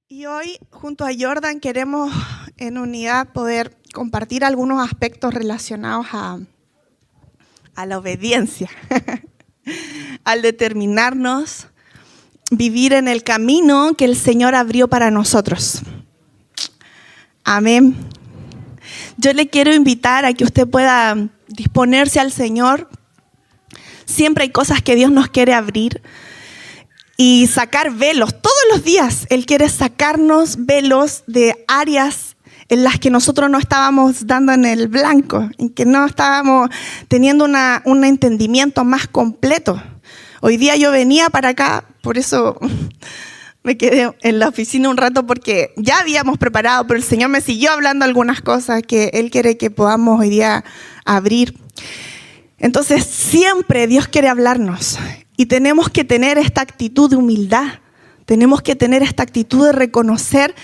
Y hoy, junto a Jordan, queremos en unidad poder compartir algunos aspectos relacionados a la obediencia, al determinarnos vivir en el camino que el Señor abrió para nosotros. Amén. Yo le quiero invitar a que usted pueda disponerse al Señor. Siempre hay cosas que Dios nos quiere abrir y sacar velos. Todos los días Él quiere sacarnos velos de áreas en las que nosotros no estábamos dando en el blanco, en que no estábamos teniendo un entendimiento más completo. Hoy día yo venía para acá, por eso me quedé en la oficina un rato, porque ya habíamos preparado, pero el Señor me siguió hablando algunas cosas que Él quiere que podamos hoy día abrir. Entonces siempre Dios quiere hablarnos y tenemos que tener esta actitud de humildad. Tenemos que tener esta actitud de reconocer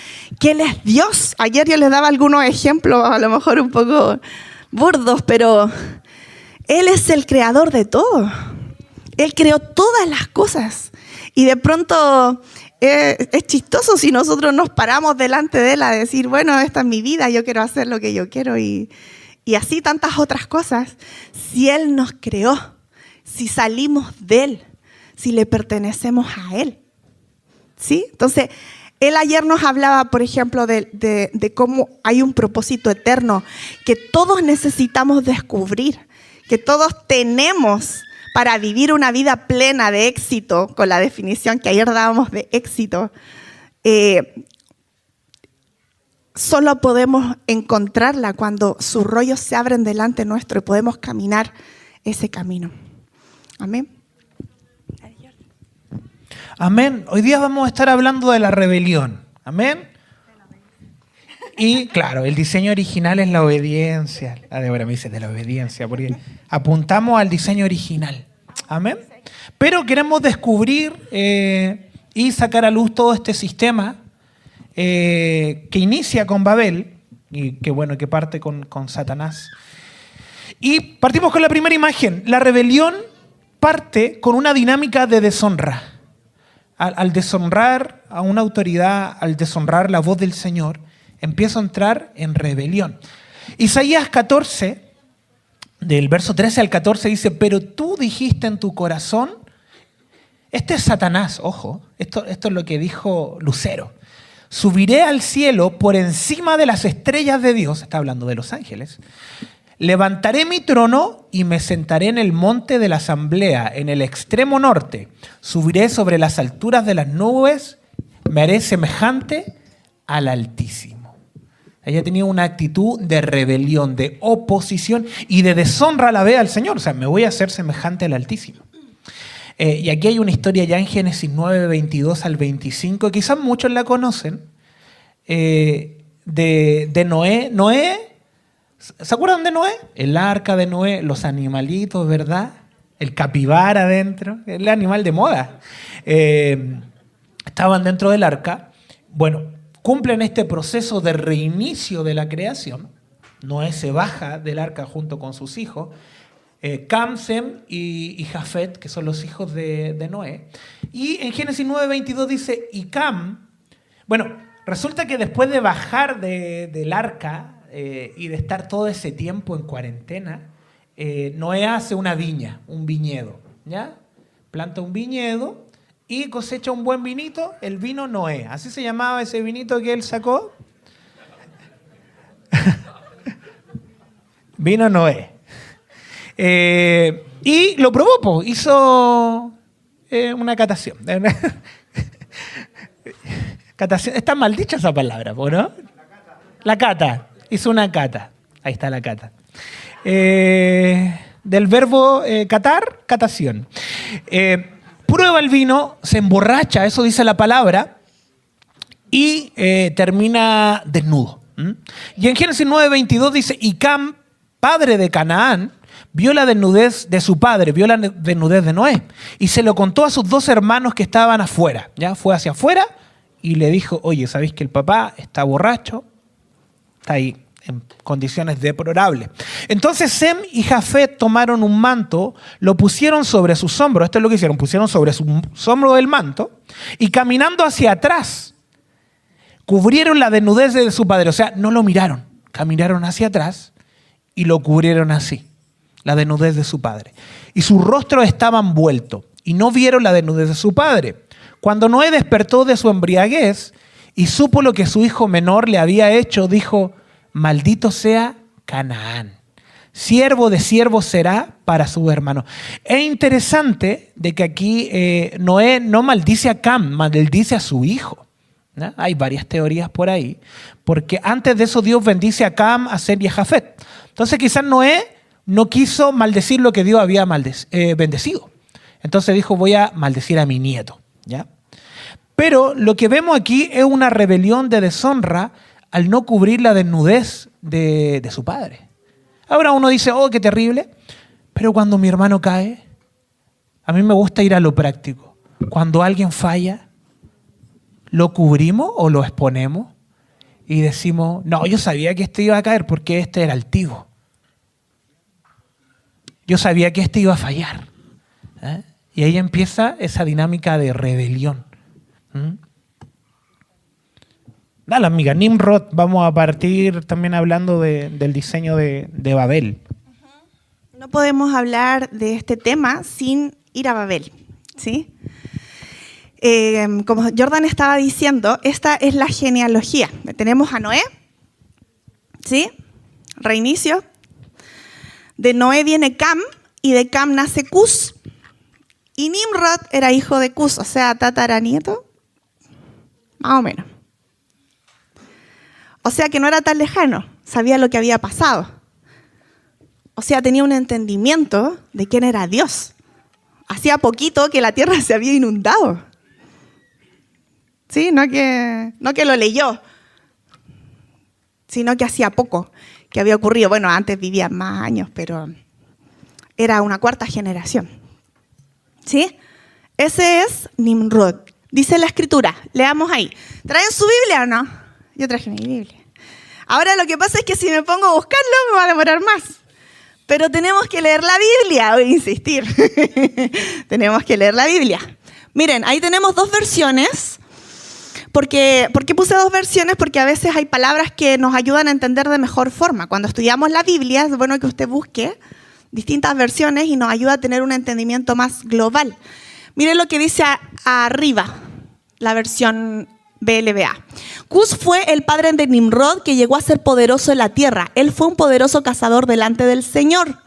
que Él es Dios. Ayer yo les daba algunos ejemplos, a lo mejor un poco burdos, pero Él es el creador de todo. Él creó todas las cosas. Y de pronto es chistoso si nosotros nos paramos delante de Él a decir, bueno, esta es mi vida, yo quiero hacer lo que yo quiero y así tantas otras cosas. Si Él nos creó, si salimos de Él, si le pertenecemos a Él. ¿Sí? Entonces, Él ayer nos hablaba, por ejemplo, de cómo hay un propósito eterno que todos necesitamos descubrir, que todos tenemos para vivir una vida plena de éxito, con la definición que ayer dábamos de éxito. Solo podemos encontrarla cuando sus rollos se abren delante nuestro y podemos caminar ese camino. Amén. Amén. Hoy día vamos a estar hablando de la rebelión. Amén. Y claro, el diseño original es la obediencia. La Débora me dice de la obediencia, porque apuntamos al diseño original. Amén. Pero queremos descubrir y sacar a luz todo este sistema que inicia con Babel y que bueno, que parte con Satanás. Y partimos con la primera imagen. La rebelión parte con una dinámica de deshonra. Al deshonrar a una autoridad, al deshonrar la voz del Señor, empieza a entrar en rebelión. Isaías 14, del verso 13 al 14, dice, pero tú dijiste en tu corazón, este es Satanás, ojo, esto es lo que dijo Lucero, subiré al cielo por encima de las estrellas de Dios, está hablando de los ángeles, levantaré mi trono y me sentaré en el monte de la asamblea, en el extremo norte. Subiré sobre las alturas de las nubes, me haré semejante al Altísimo. Ella tenía una actitud de rebelión, de oposición y de deshonra a la vez al Señor. O sea, me voy a hacer semejante al Altísimo. Y aquí hay una historia ya en Génesis 9, 22 al 25, quizás muchos la conocen, de Noé. ¿Se acuerdan de Noé? El arca de Noé, los animalitos, ¿verdad? El capibara adentro, el animal de moda. Estaban dentro del arca. Bueno, cumplen este proceso de reinicio de la creación. Noé se baja del arca junto con sus hijos. Cam, Sem y Jafet, que son los hijos de Noé. Y en Génesis 9:22 dice, y Cam, bueno, resulta que después de bajar del arca, y de estar todo ese tiempo en cuarentena, Noé hace una viña, un viñedo, ¿ya? Planta un viñedo y cosecha un buen vinito, el vino Noé. Así se llamaba ese vinito que él sacó. Vino Noé. Y lo probó, hizo una catación. Catación. Está mal dicha esa palabra, ¿no? La cata. Hizo una cata. Ahí está la cata. Del verbo catar, catación. Prueba el vino, se emborracha, eso dice la palabra, y termina desnudo. Y en Génesis 9:22 dice, y Cam, padre de Canaán, vio la desnudez de su padre, vio la desnudez de Noé, y se lo contó a sus dos hermanos que estaban afuera. Ya fue hacia afuera y le dijo, oye, ¿sabéis que el papá está borracho? Está ahí en condiciones deplorables. Entonces Sem y Jafet tomaron un manto, lo pusieron sobre sus hombros. Esto es lo que hicieron, pusieron sobre sus hombros el manto y caminando hacia atrás cubrieron la desnudez de su padre. O sea, no lo miraron, caminaron hacia atrás y lo cubrieron así, la desnudez de su padre. Y sus rostros estaban envueltos y no vieron la desnudez de su padre. Cuando Noé despertó de su embriaguez y supo lo que su hijo menor le había hecho, dijo: maldito sea Canaán, siervo de siervos será para su hermano. Es interesante de que aquí Noé no maldice a Cam, maldice a su hijo, ¿no? Hay varias teorías por ahí, porque antes de eso Dios bendice a Cam, a Sem y a Jafet. Entonces quizás Noé no quiso maldecir lo que Dios había bendecido. Entonces dijo: voy a maldecir a mi nieto, ¿ya? Pero lo que vemos aquí es una rebelión de deshonra al no cubrir la desnudez de su padre. Ahora uno dice: oh, qué terrible. Pero cuando mi hermano cae, a mí me gusta ir a lo práctico. Cuando alguien falla, ¿lo cubrimos o lo exponemos? Y decimos: no, yo sabía que este iba a caer porque este era altivo. Yo sabía que este iba a fallar. Y ahí empieza esa dinámica de rebelión. Dale, amiga, Nimrod, vamos a partir también hablando del diseño de Babel. No podemos hablar de este tema sin ir a Babel, ¿sí? Como Jordan estaba diciendo, esta es la genealogía. Tenemos a Noé, ¿sí? Reinicio. De Noé viene Cam, y de Cam nace Cus. Y Nimrod era hijo de Cus, o sea, tataranieto, más o menos. O sea que no era tan lejano, sabía lo que había pasado. O sea, tenía un entendimiento de quién era Dios. Hacía poquito que la tierra se había inundado. Sí, no que lo leyó, sino que hacía poco que había ocurrido. Bueno, antes vivía más años, pero era una cuarta generación. ¿Sí? Ese es Nimrod. Dice la Escritura, leamos ahí. ¿Traen su Biblia o no? Yo traje mi Biblia. Ahora lo que pasa es que si me pongo a buscarlo me va a demorar más. Pero tenemos que leer la Biblia, voy a insistir. Tenemos que leer la Biblia. Miren, ahí tenemos dos versiones. ¿Por qué puse dos versiones? Porque a veces hay palabras que nos ayudan a entender de mejor forma. Cuando estudiamos la Biblia es bueno que usted busque distintas versiones y nos ayuda a tener un entendimiento más global. Miren lo que dice arriba, la versión BLBA. Cus fue el padre de Nimrod, que llegó a ser poderoso en la tierra. Él fue un poderoso cazador delante del Señor.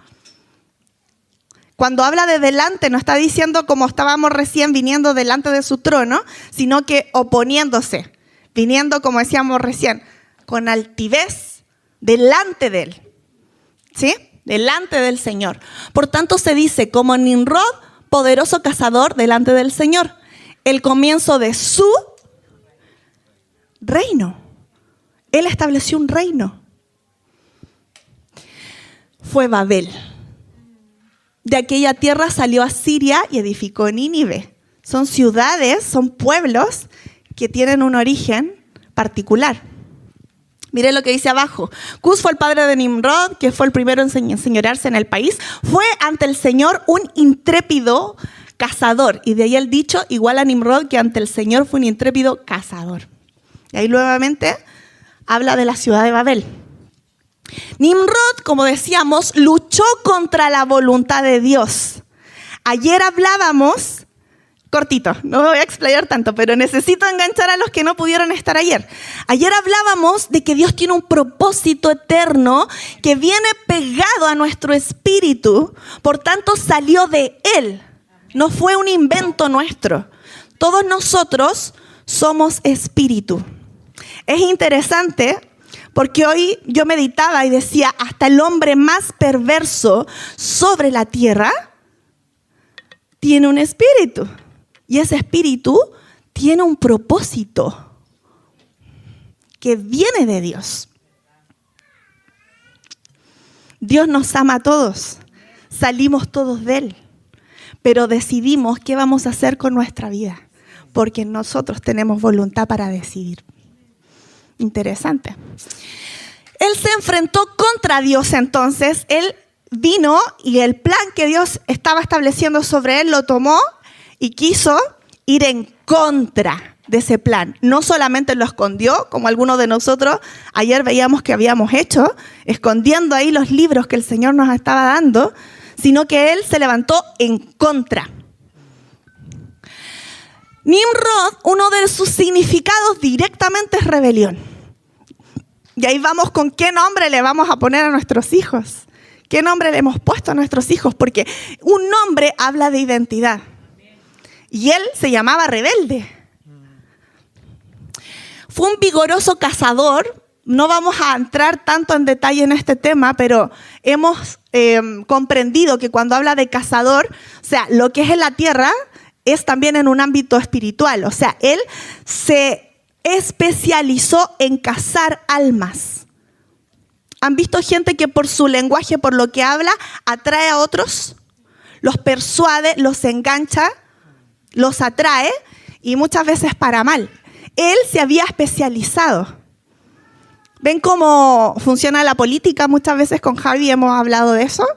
Cuando habla de delante, no está diciendo como estábamos recién viniendo delante de su trono, sino que oponiéndose, viniendo, como decíamos recién, con altivez delante de él. ¿Sí? Delante del Señor. Por tanto, se dice como Nimrod, poderoso cazador delante del Señor. El comienzo de su reino. Él estableció un reino. Fue Babel. De aquella tierra salió Asiria y edificó Nínive. Son ciudades, son pueblos que tienen un origen particular. Miren lo que dice abajo. Cus fue el padre de Nimrod, que fue el primero en enseñorearse en el país. Fue ante el Señor un intrépido cazador. Y de ahí el dicho, igual a Nimrod, que ante el Señor fue un intrépido cazador. Y ahí nuevamente habla de la ciudad de Babel. Nimrod, como decíamos, luchó contra la voluntad de Dios. Ayer hablábamos, cortito, no me voy a explayar tanto, pero necesito enganchar a los que no pudieron estar ayer. Ayer hablábamos de que Dios tiene un propósito eterno que viene pegado a nuestro espíritu, por tanto salió de Él, no fue un invento nuestro. Todos nosotros somos espíritu. Es interesante porque hoy yo meditaba y decía, hasta el hombre más perverso sobre la tierra tiene un espíritu. Y ese espíritu tiene un propósito que viene de Dios. Dios nos ama a todos, salimos todos de Él, pero decidimos qué vamos a hacer con nuestra vida, porque nosotros tenemos voluntad para decidir. Interesante. Él se enfrentó contra Dios entonces, él vino y el plan que Dios estaba estableciendo sobre él lo tomó y quiso ir en contra. de ese plan. No solamente lo escondió, como algunos de nosotros ayer veíamos que habíamos hecho, escondiendo ahí los libros que el Señor nos estaba dando, sino que Él se levantó en contra. Nimrod, uno de sus significados directamente es rebelión. Y ahí vamos con qué nombre le vamos a poner a nuestros hijos. ¿Qué nombre le hemos puesto a nuestros hijos? Porque un nombre habla de identidad. Y él se llamaba rebelde. Fue un vigoroso cazador. No vamos a entrar tanto en detalle en este tema, pero hemos comprendido que cuando habla de cazador, o sea, lo que es en la tierra es también en un ámbito espiritual. O sea, él se especializó en cazar almas. ¿Han visto gente que por su lenguaje, por lo que habla, atrae a otros? Los persuade, los engancha, los atrae y muchas veces para mal. Él se había especializado. ¿Ven cómo funciona la política? Muchas veces con Javi hemos hablado de eso.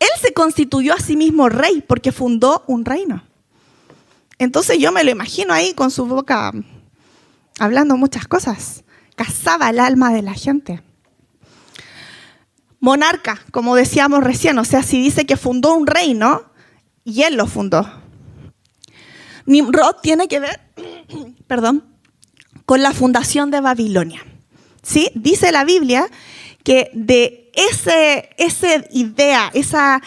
Él se constituyó a sí mismo rey porque fundó un reino. Entonces yo me lo imagino ahí con su boca hablando muchas cosas. Cazaba el alma de la gente. Monarca, como decíamos recién, o sea, si dice que fundó un reino, y él lo fundó. Nimrod tiene que ver, con la fundación de Babilonia. ¿Sí? Dice la Biblia que de esa idea, esa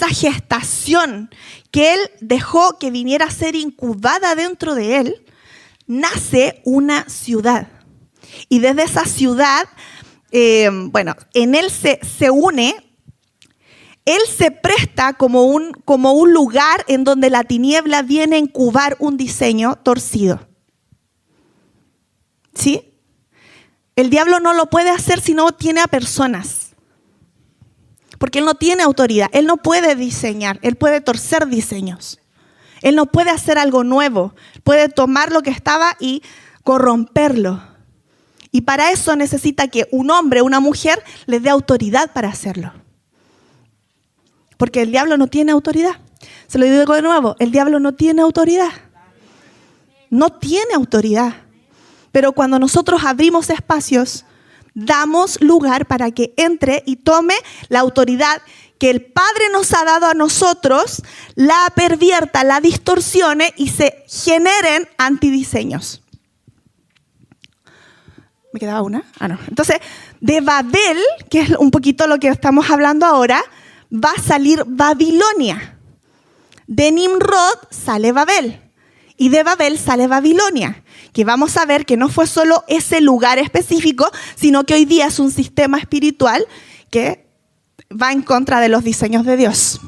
gestación que él dejó que viniera a ser incubada dentro de él, nace una ciudad. Y desde esa ciudad, en él se une, él se presta como un lugar en donde la tiniebla viene a incubar un diseño torcido. ¿Sí? El diablo no lo puede hacer si no tiene a personas. Porque él no tiene autoridad. Él no puede diseñar. Él puede torcer diseños. Él no puede hacer algo nuevo. Puede tomar lo que estaba y corromperlo. Y para eso necesita que un hombre, una mujer, le dé autoridad para hacerlo. Porque el diablo no tiene autoridad. Se lo digo de nuevo, el diablo no tiene autoridad. No tiene autoridad. Pero cuando nosotros abrimos espacios, damos lugar para que entre y tome la autoridad que el Padre nos ha dado a nosotros, la pervierta, la distorsione y se generen antidiseños. ¿Me quedaba una? No. Entonces, de Babel, que es un poquito lo que estamos hablando ahora, va a salir Babilonia. De Nimrod sale Babel. Y de Babel sale Babilonia, que vamos a ver que no fue solo ese lugar específico, sino que hoy día es un sistema espiritual que va en contra de los diseños de Dios.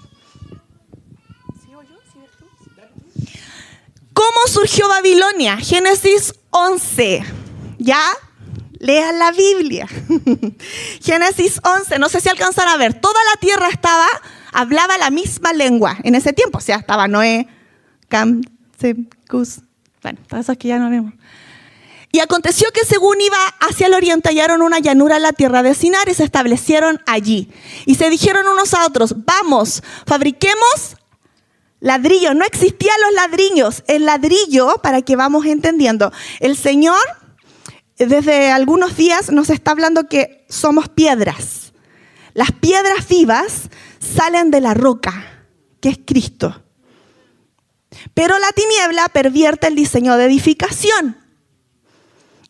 ¿Cómo surgió Babilonia? Génesis 11. ¿Ya? Lean la Biblia. Génesis 11, no sé si alcanzan a ver, toda la tierra hablaba la misma lengua en ese tiempo. O sea, estaba Noé, Cam, Sem, Cus, bueno, todas esas que ya no vemos. Y aconteció que según iba hacia el oriente, hallaron una llanura en la tierra de Sinar y se establecieron allí. Y se dijeron unos a otros, vamos, fabriquemos ladrillos. No existían los ladrillos. El ladrillo, para que vamos entendiendo, el Señor desde algunos días nos está hablando que somos piedras. Las piedras vivas salen de la roca, que es Cristo. Pero la tiniebla pervierte el diseño de edificación.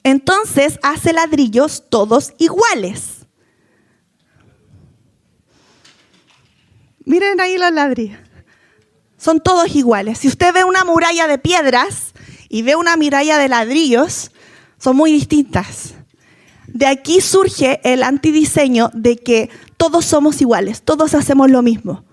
Entonces hace ladrillos todos iguales. Miren ahí los ladrillos. Son todos iguales. Si usted ve una muralla de piedras y ve una muralla de ladrillos, son muy distintas. De aquí surge el antidiseño de que todos somos iguales, todos hacemos lo mismo.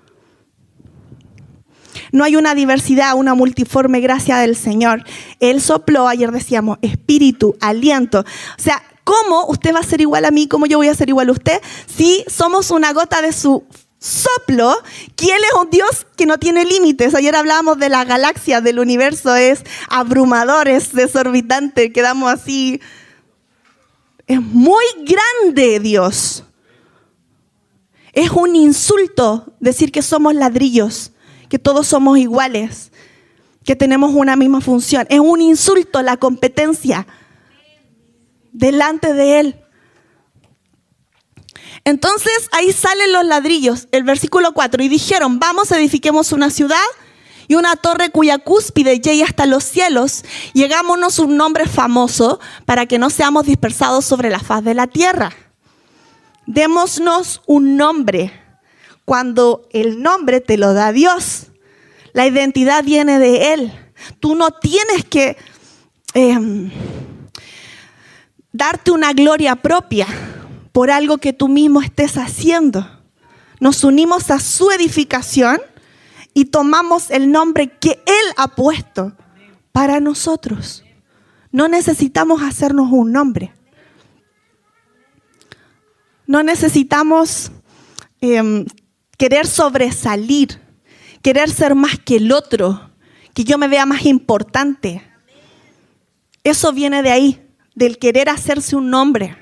No hay una diversidad, una multiforme gracia del Señor. Él sopló, ayer decíamos, espíritu, aliento. O sea, ¿cómo usted va a ser igual a mí? ¿Cómo yo voy a ser igual a usted? Si somos una gota de su soplo, que Él es un Dios que no tiene límites. Ayer hablábamos de la galaxia, del universo, es abrumador, es desorbitante, quedamos así. Es muy grande Dios. Es un insulto decir que somos ladrillos, que todos somos iguales, que tenemos una misma función. Es un insulto la competencia delante de Él. Entonces ahí salen los ladrillos, el versículo 4, y dijeron, vamos, edifiquemos una ciudad y una torre cuya cúspide llegue hasta los cielos, y hagámonos un nombre famoso para que no seamos dispersados sobre la faz de la tierra. Démonos un nombre. Cuando el nombre te lo da Dios, la identidad viene de Él. Tú no tienes que darte una gloria propia por algo que tú mismo estés haciendo. Nos unimos a su edificación y tomamos el nombre que Él ha puesto para nosotros. No necesitamos hacernos un nombre. No necesitamos querer sobresalir, querer ser más que el otro, que yo me vea más importante. Eso viene de ahí, del querer hacerse un nombre.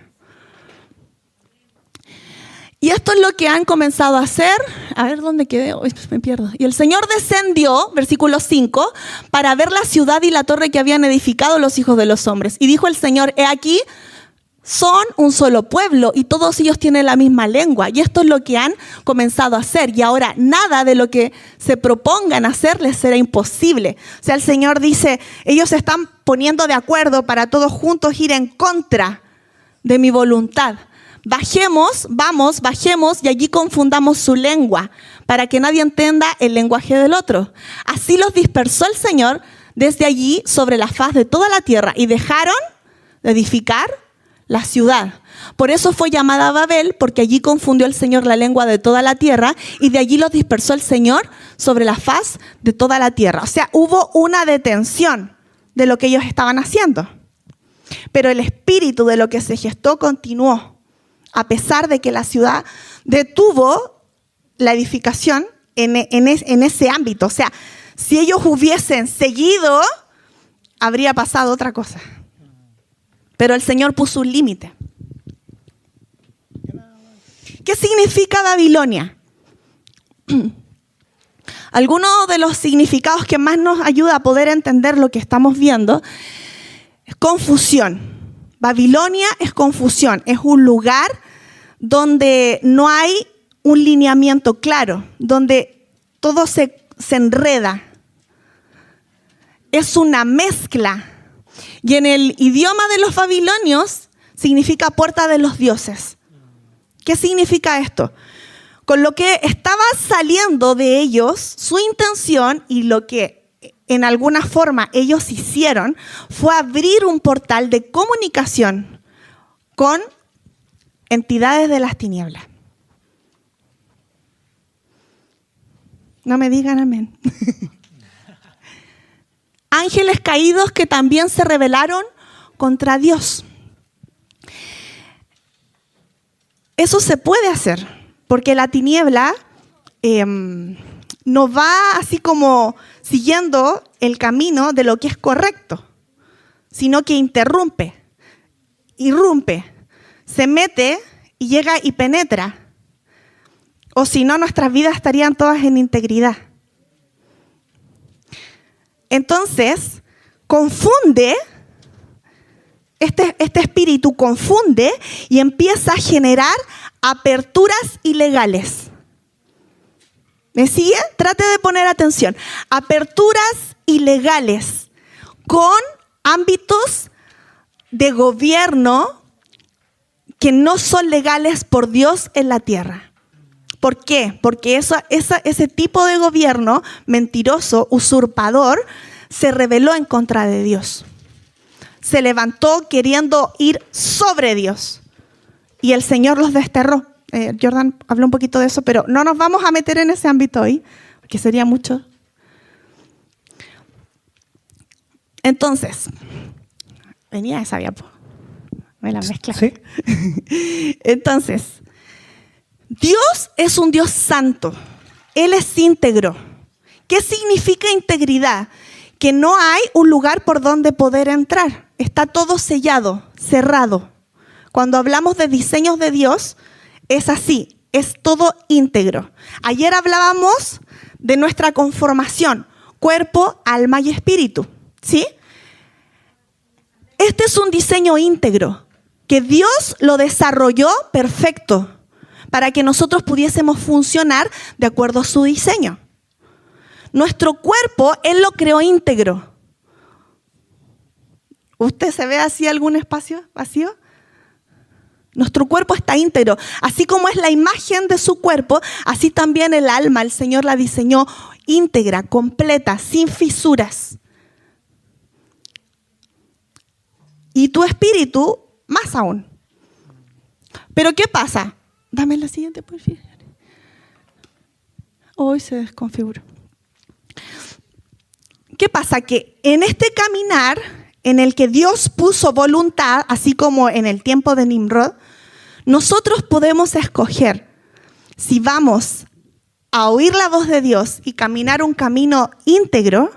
Y esto es lo que han comenzado a hacer. A ver, ¿dónde quedé? Uy, me pierdo. Y el Señor descendió, versículo 5, para ver la ciudad y la torre que habían edificado los hijos de los hombres. Y dijo el Señor, he aquí, son un solo pueblo y todos ellos tienen la misma lengua. Y esto es lo que han comenzado a hacer. Y ahora nada de lo que se propongan hacer les será imposible. O sea, el Señor dice, ellos se están poniendo de acuerdo para todos juntos ir en contra de mi voluntad. Bajemos y allí confundamos su lengua para que nadie entienda el lenguaje del otro. Así los dispersó el Señor desde allí sobre la faz de toda la tierra y dejaron de edificar la ciudad. Por eso fue llamada Babel, porque allí confundió el Señor la lengua de toda la tierra y de allí los dispersó el Señor sobre la faz de toda la tierra. O sea, hubo una detención de lo que ellos estaban haciendo. Pero el espíritu de lo que se gestó continuó. A pesar de que la ciudad detuvo la edificación en ese ámbito. O sea, si ellos hubiesen seguido, habría pasado otra cosa. Pero el Señor puso un límite. ¿Qué significa Babilonia? Algunos de los significados que más nos ayuda a poder entender lo que estamos viendo es confusión. Babilonia es confusión, es un lugar donde no hay un lineamiento claro, donde todo se enreda. Es una mezcla. Y en el idioma de los babilonios significa puerta de los dioses. ¿Qué significa esto? Con lo que estaba saliendo de ellos, su intención y lo que en alguna forma ellos hicieron fue abrir un portal de comunicación con entidades de las tinieblas. No me digan amén. Ángeles caídos que también se rebelaron contra Dios. Eso se puede hacer, porque la tiniebla no va así como siguiendo el camino de lo que es correcto, sino que irrumpe, se mete y llega y penetra. O si no, nuestras vidas estarían todas en integridad. Entonces, confunde, este espíritu confunde y empieza a generar aperturas ilegales. ¿Me sigue? Trate de poner atención. Aperturas ilegales con ámbitos de gobierno que no son legales por Dios en la tierra. ¿Por qué? Porque ese tipo de gobierno mentiroso, usurpador, se rebeló en contra de Dios. Se levantó queriendo ir sobre Dios. Y el Señor los desterró. Jordan habló un poquito de eso, pero no nos vamos a meter en ese ámbito hoy, porque sería mucho. Entonces, venía esa diapo. Me la mezcla. ¿Sí? Entonces, Dios es un Dios santo. Él es íntegro. ¿Qué significa integridad? Que no hay un lugar por donde poder entrar. Está todo sellado, cerrado. Cuando hablamos de diseños de Dios, es así, es todo íntegro. Ayer hablábamos de nuestra conformación. cuerpo, alma y espíritu. ¿Sí? Este es un diseño íntegro que Dios lo desarrolló perfecto para que nosotros pudiésemos funcionar de acuerdo a su diseño. Nuestro cuerpo, Él lo creó íntegro. ¿Usted se ve así algún espacio vacío? Nuestro cuerpo está íntegro. Así como es la imagen de su cuerpo, así también el alma, el Señor la diseñó íntegra, completa, sin fisuras. Y tu espíritu, más aún. Pero ¿qué pasa? Dame la siguiente, por favor. Hoy se desconfiguró. ¿Qué pasa? Que en este caminar en el que Dios puso voluntad, así como en el tiempo de Nimrod, nosotros podemos escoger si vamos a oír la voz de Dios y caminar un camino íntegro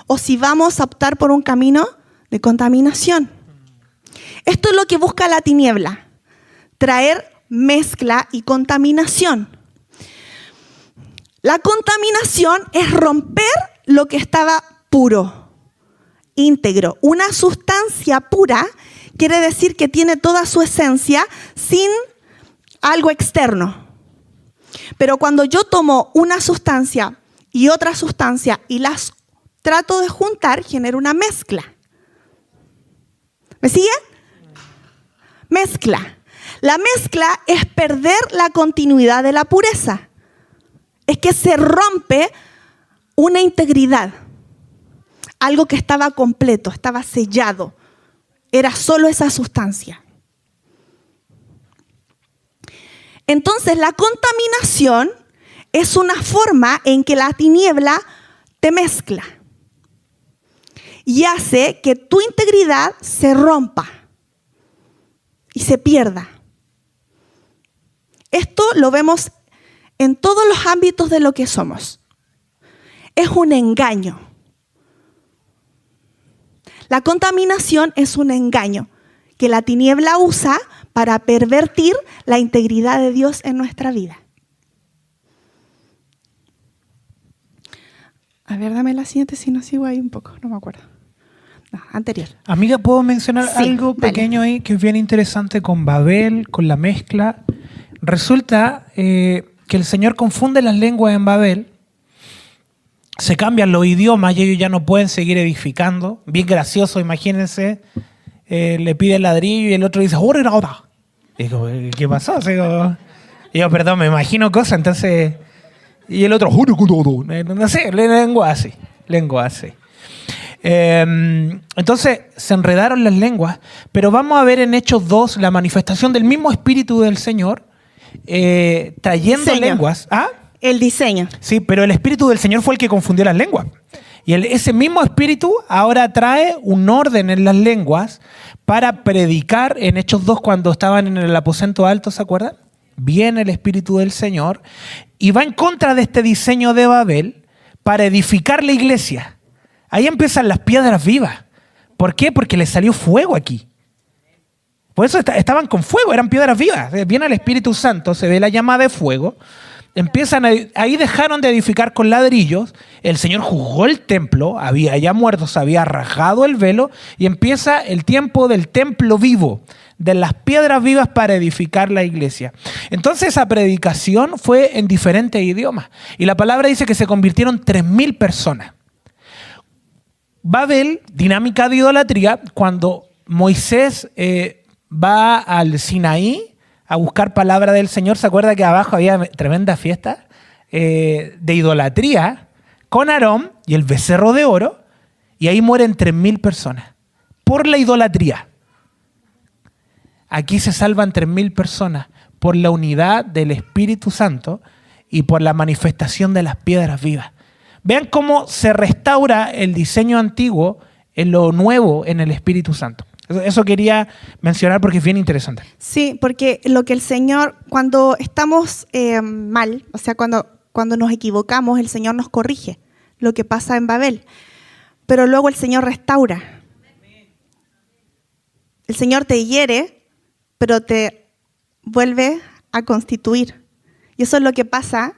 o si vamos a optar por un camino de contaminación. Esto es lo que busca la tiniebla, traer mezcla y contaminación. La contaminación es romper lo que estaba puro, íntegro. Una sustancia pura quiere decir que tiene toda su esencia sin algo externo. Pero cuando yo tomo una sustancia y otra sustancia y las trato de juntar, genero una mezcla. ¿Me sigue? Mezcla. La mezcla es perder la continuidad de la pureza. Es que se rompe una integridad. Algo que estaba completo, estaba sellado. Era solo esa sustancia. Entonces, la contaminación es una forma en que la tiniebla te mezcla y hace que tu integridad se rompa y se pierda. Esto lo vemos en todos los ámbitos de lo que somos. Es un engaño. La contaminación es un engaño que la tiniebla usa para pervertir la integridad de Dios en nuestra vida. A ver, dame la siguiente, si no sigo ahí un poco, no me acuerdo. No, anterior. Amiga, ¿puedo mencionar algo dale. pequeño ahí que es bien interesante con Babel, con la mezcla? Resulta que el Señor confunde las lenguas en Babel, se cambian los idiomas y ellos ya no pueden seguir edificando. Bien gracioso, imagínense. Le pide el ladrillo y el otro dice, ¡Orerada! Y digo, ¿qué pasó? Y yo, perdón, me imagino cosas, entonces... Y el otro, no sé, lengua así. Entonces se enredaron las lenguas, pero vamos a ver en Hechos 2 la manifestación del mismo Espíritu del Señor trayendo Diseño. lenguas. ¿Ah? El diseño. Sí, pero el Espíritu del Señor fue el que confundió las lenguas. Y ese mismo Espíritu ahora trae un orden en las lenguas para predicar en Hechos 2 cuando estaban en el aposento alto, ¿se acuerdan? Viene el Espíritu del Señor y va en contra de este diseño de Babel para edificar la iglesia. Ahí empiezan las piedras vivas. ¿Por qué? Porque les salió fuego aquí. Por eso estaban con fuego, eran piedras vivas. Viene el Espíritu Santo, se ve la llama de fuego. Ahí dejaron de edificar con ladrillos. El Señor juzgó el templo, había ya muertos, había rasgado el velo y empieza el tiempo del templo vivo, de las piedras vivas para edificar la iglesia. Entonces esa predicación fue en diferentes idiomas y la palabra dice que se convirtieron 3.000 personas. Babel, dinámica de idolatría, cuando Moisés va al Sinaí a buscar palabra del Señor, ¿se acuerda que abajo había tremenda fiesta de idolatría con Aarón y el becerro de oro? Y ahí mueren 3.000 personas por la idolatría. Aquí se salvan 3.000 personas por la unidad del Espíritu Santo y por la manifestación de las piedras vivas. Vean cómo se restaura el diseño antiguo en lo nuevo en el Espíritu Santo. Eso quería mencionar porque es bien interesante. Sí, porque lo que el Señor, cuando estamos mal, o sea, cuando nos equivocamos, el Señor nos corrige, lo que pasa en Babel. Pero luego el Señor restaura. El Señor te hiere, pero te vuelve a constituir. Y eso es lo que pasa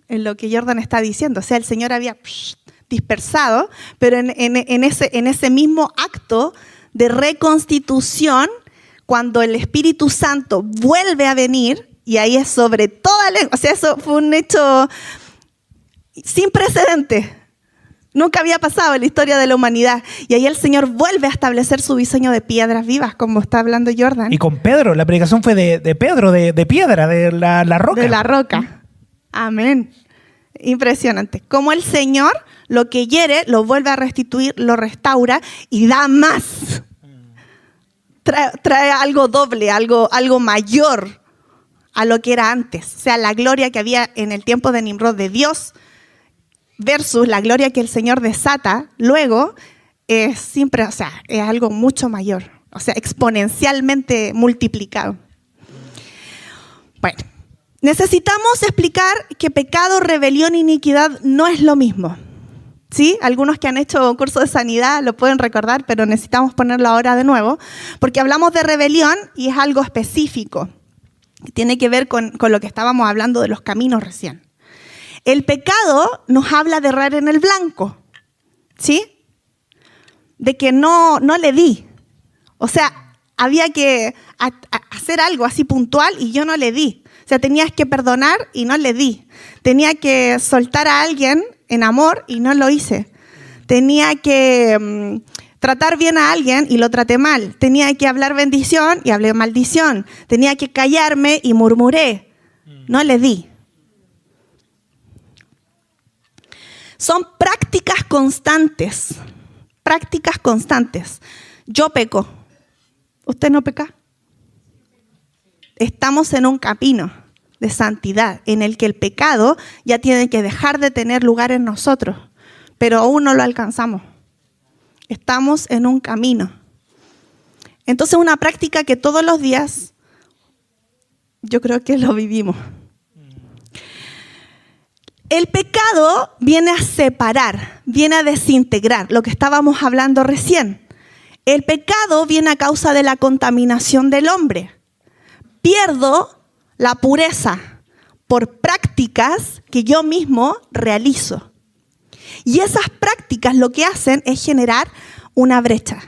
en lo que Jordan está diciendo. O sea, el Señor había dispersado, pero en ese mismo acto de reconstitución, cuando el Espíritu Santo vuelve a venir, y ahí es sobre toda lengua, o sea, eso fue un hecho sin precedentes. Nunca había pasado en la historia de la humanidad. Y ahí el Señor vuelve a establecer su diseño de piedras vivas, como está hablando Jordan. Y con Pedro, la predicación fue de Pedro, de piedra, de la roca. De la roca. Amén. Impresionante. Como el Señor lo que hiere, lo vuelve a restituir, lo restaura y da más. Trae algo doble, algo mayor a lo que era antes. O sea, la gloria que había en el tiempo de Nimrod de Dios versus la gloria que el Señor desata luego es siempre, o sea, es algo mucho mayor, o sea, exponencialmente multiplicado. Bueno, necesitamos explicar que pecado, rebelión, iniquidad no es lo mismo. ¿Sí? Algunos que han hecho curso de sanidad lo pueden recordar, pero necesitamos ponerlo ahora de nuevo, porque hablamos de rebelión y es algo específico. Tiene que ver con lo que estábamos hablando de los caminos recién. El pecado nos habla de errar en el blanco, ¿sí? De que no le di. O sea, había que hacer algo así puntual y yo no le di. O sea, tenías que perdonar y no le di. Tenía que soltar a alguien en amor y no lo hice. Tenía que tratar bien a alguien y lo traté mal. Tenía que hablar bendición y hablé maldición. Tenía que callarme y murmuré. No le di. Son prácticas constantes. Prácticas constantes. Yo peco. ¿Usted no peca? Estamos en un camino de santidad en el que el pecado ya tiene que dejar de tener lugar en nosotros, pero aún no lo alcanzamos. Estamos en un camino. Entonces, una práctica que todos los días yo creo que lo vivimos. El pecado viene a separar, viene a desintegrar, lo que estábamos hablando recién. El pecado viene a causa de la contaminación del hombre. Pierdo la pureza por prácticas que yo mismo realizo. Y esas prácticas lo que hacen es generar una brecha,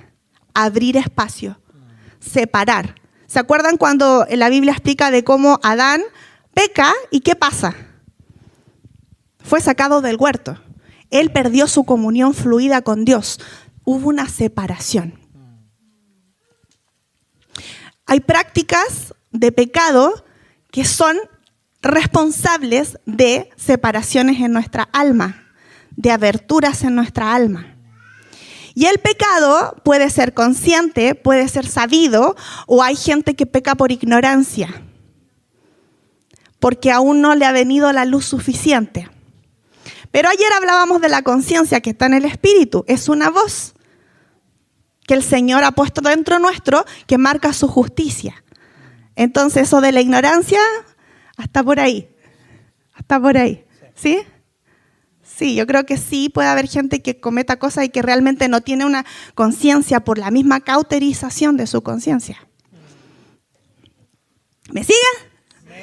abrir espacio, separar. ¿Se acuerdan cuando la Biblia explica de cómo Adán peca y qué pasa? Fue sacado del huerto. Él perdió su comunión fluida con Dios. Hubo una separación. Hay prácticas de pecado que son responsables de separaciones en nuestra alma, de aberturas en nuestra alma. Y el pecado puede ser consciente, puede ser sabido, o hay gente que peca por ignorancia, porque aún no le ha venido la luz suficiente. Pero ayer hablábamos de la conciencia que está en el espíritu. Es una voz que el Señor ha puesto dentro nuestro que marca su justicia. Entonces, eso de la ignorancia, hasta por ahí. Hasta por ahí. ¿Sí? Sí, yo creo que sí puede haber gente que cometa cosas y que realmente no tiene una conciencia por la misma cauterización de su conciencia. ¿Me sigue?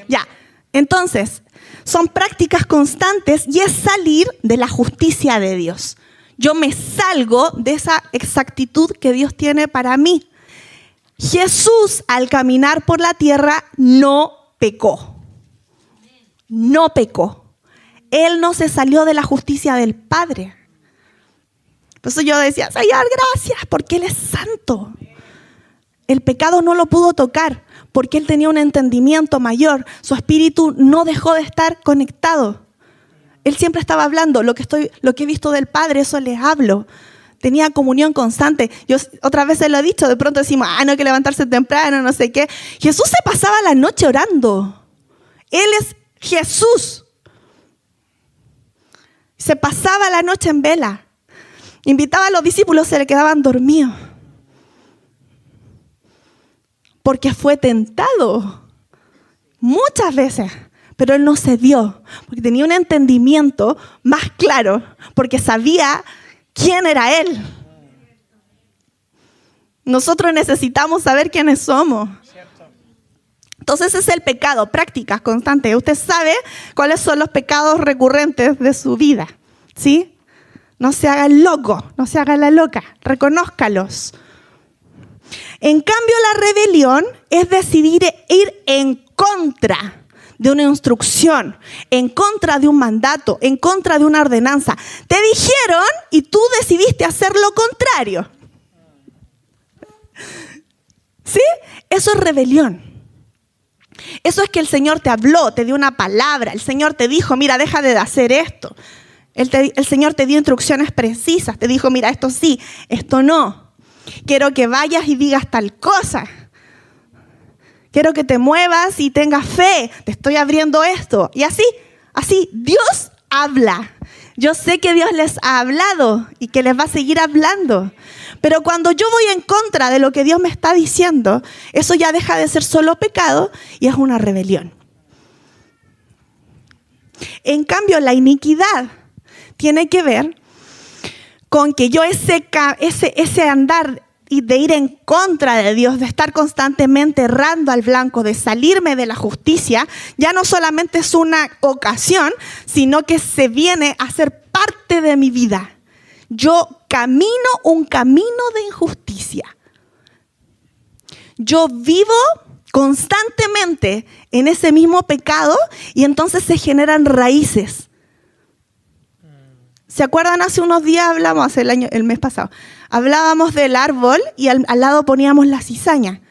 Ya. Entonces, son prácticas constantes y es salir de la justicia de Dios. Yo me salgo de esa exactitud que Dios tiene para mí. Jesús, al caminar por la tierra, no pecó. No pecó. Él no se salió de la justicia del Padre. Por eso yo decía, Señor, gracias, porque Él es santo. El pecado no lo pudo tocar, porque Él tenía un entendimiento mayor. Su espíritu no dejó de estar conectado. Él siempre estaba hablando, lo que he visto del Padre, eso les hablo. Tenía comunión constante. Yo otras veces lo he dicho, de pronto decimos, no hay que levantarse temprano, no sé qué. Jesús se pasaba la noche orando. Él es Jesús. Se pasaba la noche en vela. Invitaba a los discípulos, se le quedaban dormidos. Porque fue tentado muchas veces, pero Él no cedió, porque tenía un entendimiento más claro, porque sabía quién era Él. Nosotros necesitamos saber quiénes somos. Entonces ese es el pecado, prácticas constantes. Usted sabe cuáles son los pecados recurrentes de su vida, ¿sí? No se haga el loco, no se haga la loca. Reconózcalos. En cambio, la rebelión es decidir ir en contra de una instrucción, en contra de un mandato, en contra de una ordenanza. Te dijeron y tú decidiste hacer lo contrario. ¿Sí? Eso es rebelión. Eso es que el Señor te habló, te dio una palabra. El Señor te dijo, mira, deja de hacer esto. El Señor te dio instrucciones precisas. Te dijo, mira, esto sí, esto no. Quiero que vayas y digas tal cosa. Quiero que te muevas y tengas fe. Te estoy abriendo esto. Y así, Dios habla. Yo sé que Dios les ha hablado y que les va a seguir hablando. Pero cuando yo voy en contra de lo que Dios me está diciendo, eso ya deja de ser solo pecado y es una rebelión. En cambio, la iniquidad tiene que ver con que yo ese andar y de ir en contra de Dios, de estar constantemente errando al blanco, de salirme de la justicia, ya no solamente es una ocasión, sino que se viene a ser parte de mi vida. Yo camino un camino de injusticia. Yo vivo constantemente en ese mismo pecado y entonces se generan raíces. ¿Se acuerdan? Hace unos días hablamos, el mes pasado, hablábamos del árbol y al lado poníamos la cizaña,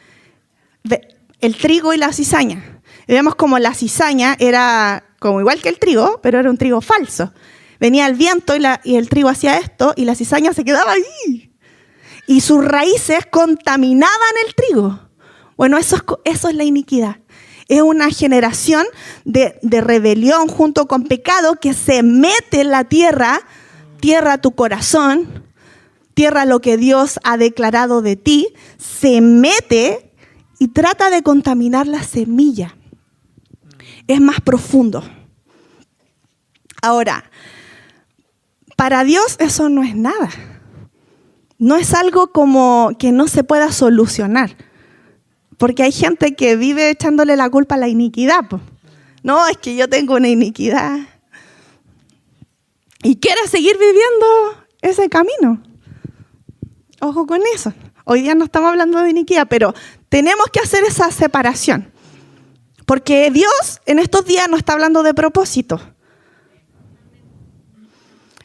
el trigo y la cizaña. Y vemos como la cizaña era como igual que el trigo, pero era un trigo falso. Venía el viento y el trigo hacía esto y la cizaña se quedaba ahí. Y sus raíces contaminaban el trigo. Bueno, eso es la iniquidad. Es una generación de rebelión junto con pecado que se mete en la tierra, tierra tu corazón, tierra lo que Dios ha declarado de ti, se mete y trata de contaminar la semilla. Es más profundo. Ahora, para Dios eso no es nada. No es algo como que no se pueda solucionar. Porque hay gente que vive echándole la culpa a la iniquidad. No, es que yo tengo una iniquidad. Y quiere seguir viviendo ese camino. Ojo con eso. Hoy día no estamos hablando de iniquidad, pero tenemos que hacer esa separación. Porque Dios en estos días no está hablando de propósito.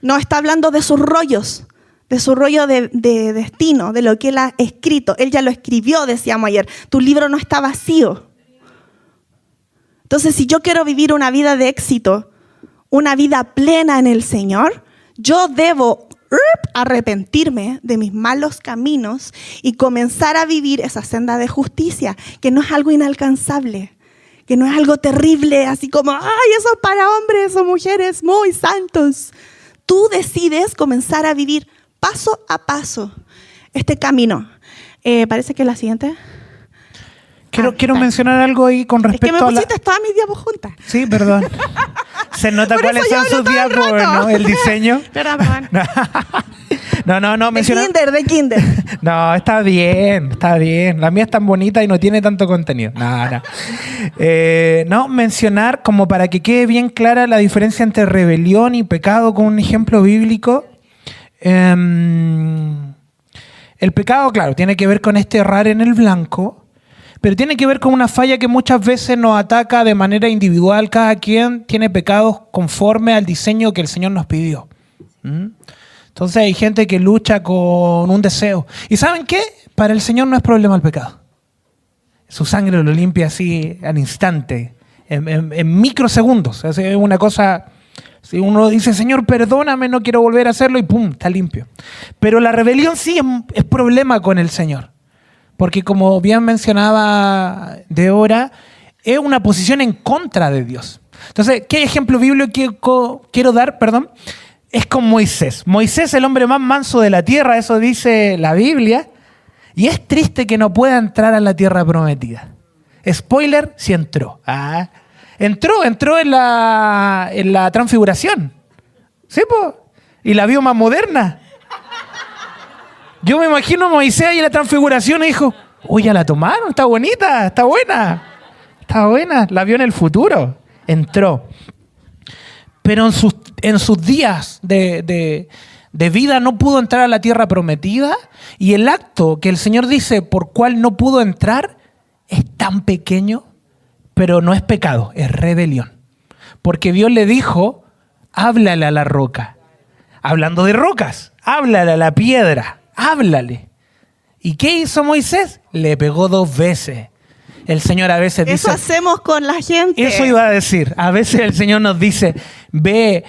No está hablando de sus rollos. De su rollo de destino, de lo que Él ha escrito. Él ya lo escribió, decíamos ayer. Tu libro no está vacío. Entonces, si yo quiero vivir una vida de éxito, una vida plena en el Señor, yo debo arrepentirme de mis malos caminos y comenzar a vivir esa senda de justicia, que no es algo inalcanzable, que no es algo terrible, así como, ay, eso es para hombres o mujeres muy santos. Tú decides comenzar a vivir paso a paso este camino. Parece que es la siguiente. Quiero mencionar algo ahí con respecto a... Es que me pusiste todas mis diapos juntas. Sí, perdón. Se nota cuáles son sus diapos, ¿no? El diseño. Perdón. No. De kinder. No, está bien. La mía es tan bonita y no tiene tanto contenido. No. No, mencionar como para que quede bien clara la diferencia entre rebelión y pecado con un ejemplo bíblico. El pecado, claro, tiene que ver con este errar en el blanco, pero tiene que ver con una falla que muchas veces nos ataca de manera individual. Cada quien tiene pecados conforme al diseño que el Señor nos pidió. Entonces hay gente que lucha con un deseo. ¿Y saben qué? Para el Señor no es problema el pecado. Su sangre lo limpia así al instante, en microsegundos. Es una cosa... Si uno dice, Señor, perdóname, no quiero volver a hacerlo, y ¡pum!, está limpio. Pero la rebelión sí es problema con el Señor. Porque como bien mencionaba Deora, es una posición en contra de Dios. Entonces, ¿qué ejemplo bíblico quiero dar? Es con Moisés. Moisés, el hombre más manso de la tierra, eso dice la Biblia. Y es triste que no pueda entrar a la tierra prometida. Spoiler, sí entró. Entró en la transfiguración. ¿Sí, po? Y la vio más moderna. Yo me imagino a Moisés y la transfiguración y dijo, uy, ya la tomaron, está bonita, está buena. La vio en el futuro. Entró. Pero en sus días de de vida no pudo entrar a la tierra prometida, y el acto que el Señor dice por cual no pudo entrar es tan pequeño, pero no es pecado, es rebelión. Porque Dios le dijo, háblale a la roca. Hablando de rocas, háblale a la piedra, háblale. ¿Y qué hizo Moisés? Le pegó 2 veces. El Señor a veces dice... Eso hacemos con la gente. Eso iba a decir. A veces el Señor nos dice, ve,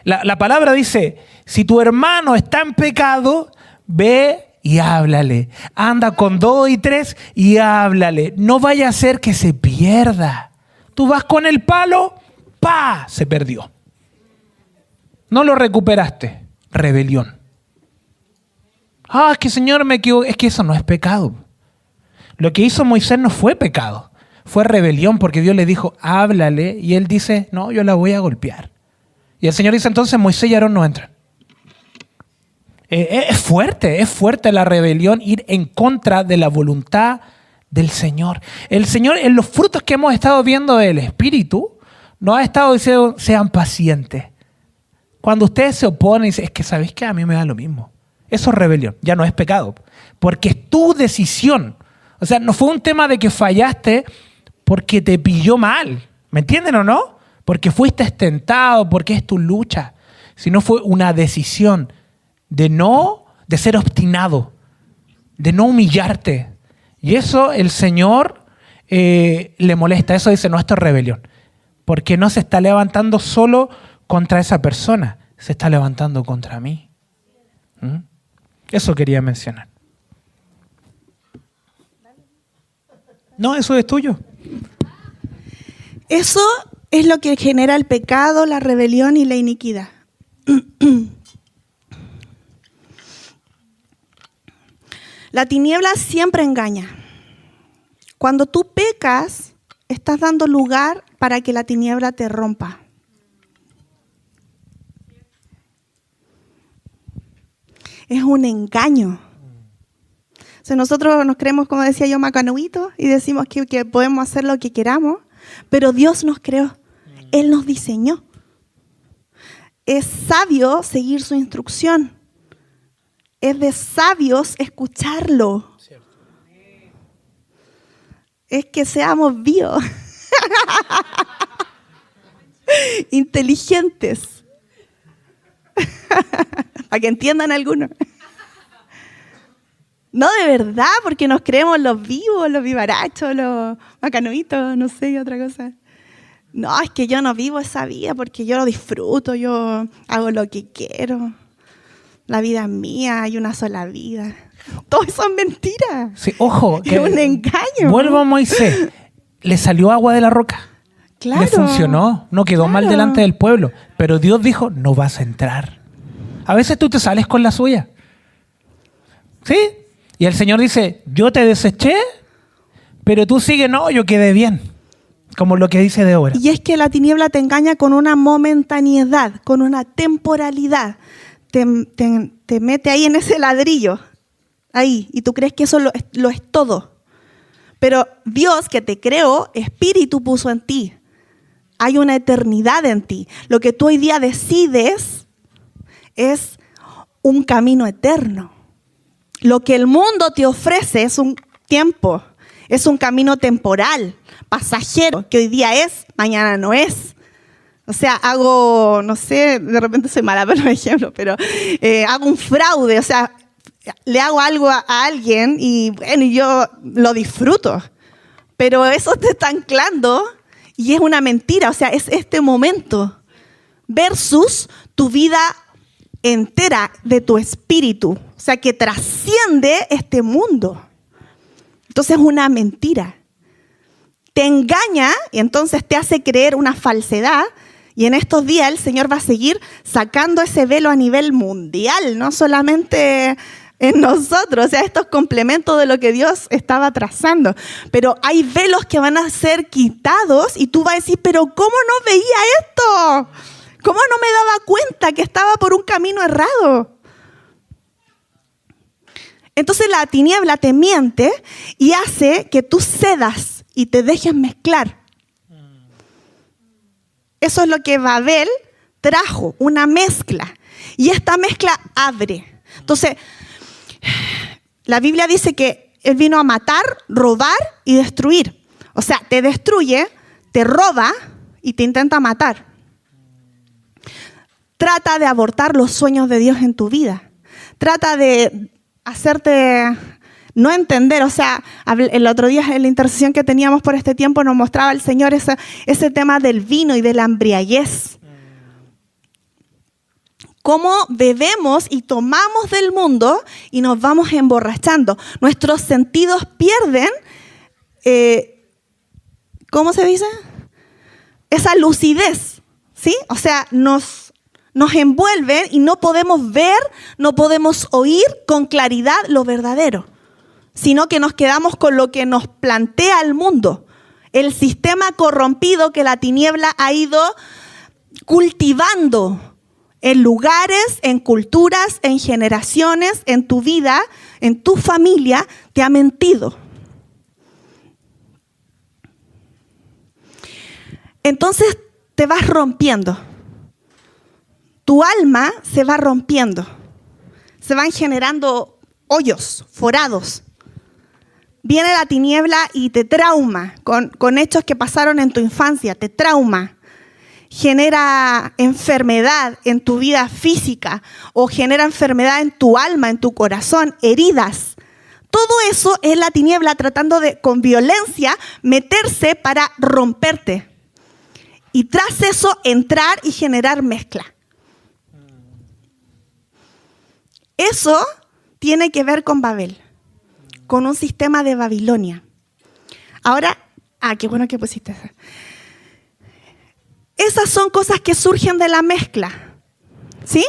la palabra dice, si tu hermano está en pecado, ve y háblale. Anda con 2 y 3 y háblale. No vaya a ser que se pierda. Tú vas con el palo, ¡pa! Se perdió. No lo recuperaste. Rebelión. Ah, es que Señor me equivoqué. Es que eso no es pecado. Lo que hizo Moisés no fue pecado. Fue rebelión porque Dios le dijo, háblale. Y él dice, no, yo la voy a golpear. Y el Señor dice, entonces Moisés y Aarón no entran. Es fuerte la rebelión, ir en contra de la voluntad del Señor. El Señor, en los frutos que hemos estado viendo del Espíritu, nos ha estado diciendo, sean pacientes. Cuando ustedes se oponen y dicen, es que ¿sabéis qué? A mí me da lo mismo. Eso es rebelión, ya no es pecado. Porque es tu decisión. O sea, no fue un tema de que fallaste porque te pilló mal. ¿Me entienden o no? Porque fuiste tentado, porque es tu lucha. Sino fue una decisión de ser obstinado, de no humillarte. Y eso el Señor le molesta. Eso dice, no, esto es rebelión. Porque no se está levantando solo contra esa persona, se está levantando contra mí. Eso quería mencionar. No, eso es tuyo. Eso es lo que genera el pecado, la rebelión y la iniquidad. La tiniebla siempre engaña. Cuando tú pecas, estás dando lugar para que la tiniebla te rompa. Es un engaño. O sea, nosotros nos creemos, como decía yo, macanuitos y decimos que podemos hacer lo que queramos, pero Dios nos creó. Él nos diseñó. Es sabio seguir su instrucción. Es de sabios escucharlo. Es que seamos vivos. Inteligentes. Para que entiendan algunos. No, de verdad, porque nos creemos los vivos, los vivarachos, los macanuitos, no sé, otra cosa. No, es que yo no vivo esa vida porque yo lo disfruto, yo hago lo que quiero. La vida es mía, hay una sola vida. Todo eso es mentira. Sí, ojo. Es un engaño. Vuelvo a Moisés. Le salió agua de la roca. Claro. Le funcionó. No quedó mal delante del pueblo. Pero Dios dijo, no vas a entrar. A veces tú te sales con la suya. ¿Sí? Y el Señor dice, yo te deseché, pero tú sigues, no, yo quedé bien. Como lo que dice Débora. Y es que la tiniebla te engaña con una momentaneidad, con una temporalidad. Te mete ahí en ese ladrillo, ahí, y tú crees que eso lo es todo. Pero Dios que te creó, espíritu puso en ti. Hay una eternidad en ti. Lo que tú hoy día decides es un camino eterno. Lo que el mundo te ofrece es un tiempo, es un camino temporal, pasajero, que hoy día es, mañana no es. O sea, hago, no sé, de repente soy mala para los ejemplos, pero hago un fraude, o sea, le hago algo a alguien y bueno, yo lo disfruto. Pero eso te está anclando y es una mentira, o sea, es este momento versus tu vida entera de tu espíritu, o sea, que trasciende este mundo. Entonces es una mentira. Te engaña y entonces te hace creer una falsedad. Y en estos días el Señor va a seguir sacando ese velo a nivel mundial, no solamente en nosotros. O sea, esto es complemento de lo que Dios estaba trazando. Pero hay velos que van a ser quitados y tú vas a decir, pero ¿cómo no veía esto? ¿Cómo no me daba cuenta que estaba por un camino errado? Entonces la tiniebla te miente y hace que tú cedas y te dejes mezclar. Eso es lo que Babel trajo, una mezcla. Y esta mezcla abre. Entonces, la Biblia dice que Él vino a matar, robar y destruir. O sea, te destruye, te roba y te intenta matar. Trata de abortar los sueños de Dios en tu vida. Trata de hacerte no entender. O sea, el otro día en la intercesión que teníamos por este tiempo nos mostraba el Señor ese tema del vino y de la embriaguez. Cómo bebemos y tomamos del mundo y nos vamos emborrachando. Nuestros sentidos pierden, ¿cómo se dice? Esa lucidez, ¿sí? O sea, nos envuelven y no podemos ver, no podemos oír con claridad lo verdadero, sino que nos quedamos con lo que nos plantea el mundo, el sistema corrompido que la tiniebla ha ido cultivando en lugares, en culturas, en generaciones, en tu vida, en tu familia, te ha mentido. Entonces te vas rompiendo. Tu alma se va rompiendo. Se van generando hoyos, forados. Viene la tiniebla y te trauma con hechos que pasaron en tu infancia, te trauma. Genera enfermedad en tu vida física o genera enfermedad en tu alma, en tu corazón, heridas. Todo eso es la tiniebla tratando de, con violencia, meterse para romperte. Y tras eso, entrar y generar mezcla. Eso tiene que ver con Babel, con un sistema de Babilonia. Ahora, qué bueno que pusiste eso. Esas son cosas que surgen de la mezcla, ¿sí?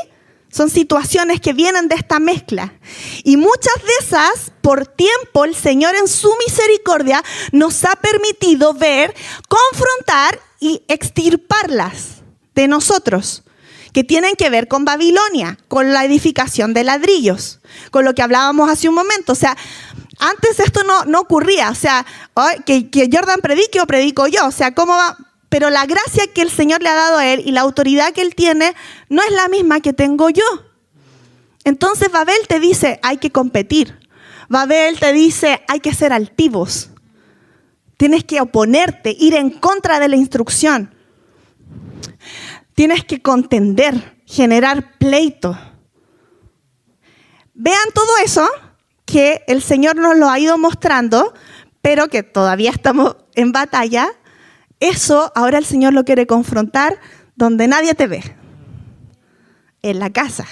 Son situaciones que vienen de esta mezcla. Y muchas de esas, por tiempo, el Señor en su misericordia nos ha permitido ver, confrontar y extirparlas de nosotros, que tienen que ver con Babilonia, con la edificación de ladrillos, con lo que hablábamos hace un momento. O sea, antes esto no ocurría. O sea, que Jordan predique o predico yo. O sea, ¿cómo va? Pero la gracia que el Señor le ha dado a él y la autoridad que él tiene no es la misma que tengo yo. Entonces Babel te dice, hay que competir. Babel te dice, hay que ser altivos. Tienes que oponerte, ir en contra de la instrucción. Tienes que contender, generar pleito. Vean todo eso que el Señor nos lo ha ido mostrando, pero que todavía estamos en batalla. Eso ahora el Señor lo quiere confrontar donde nadie te ve. En la casa.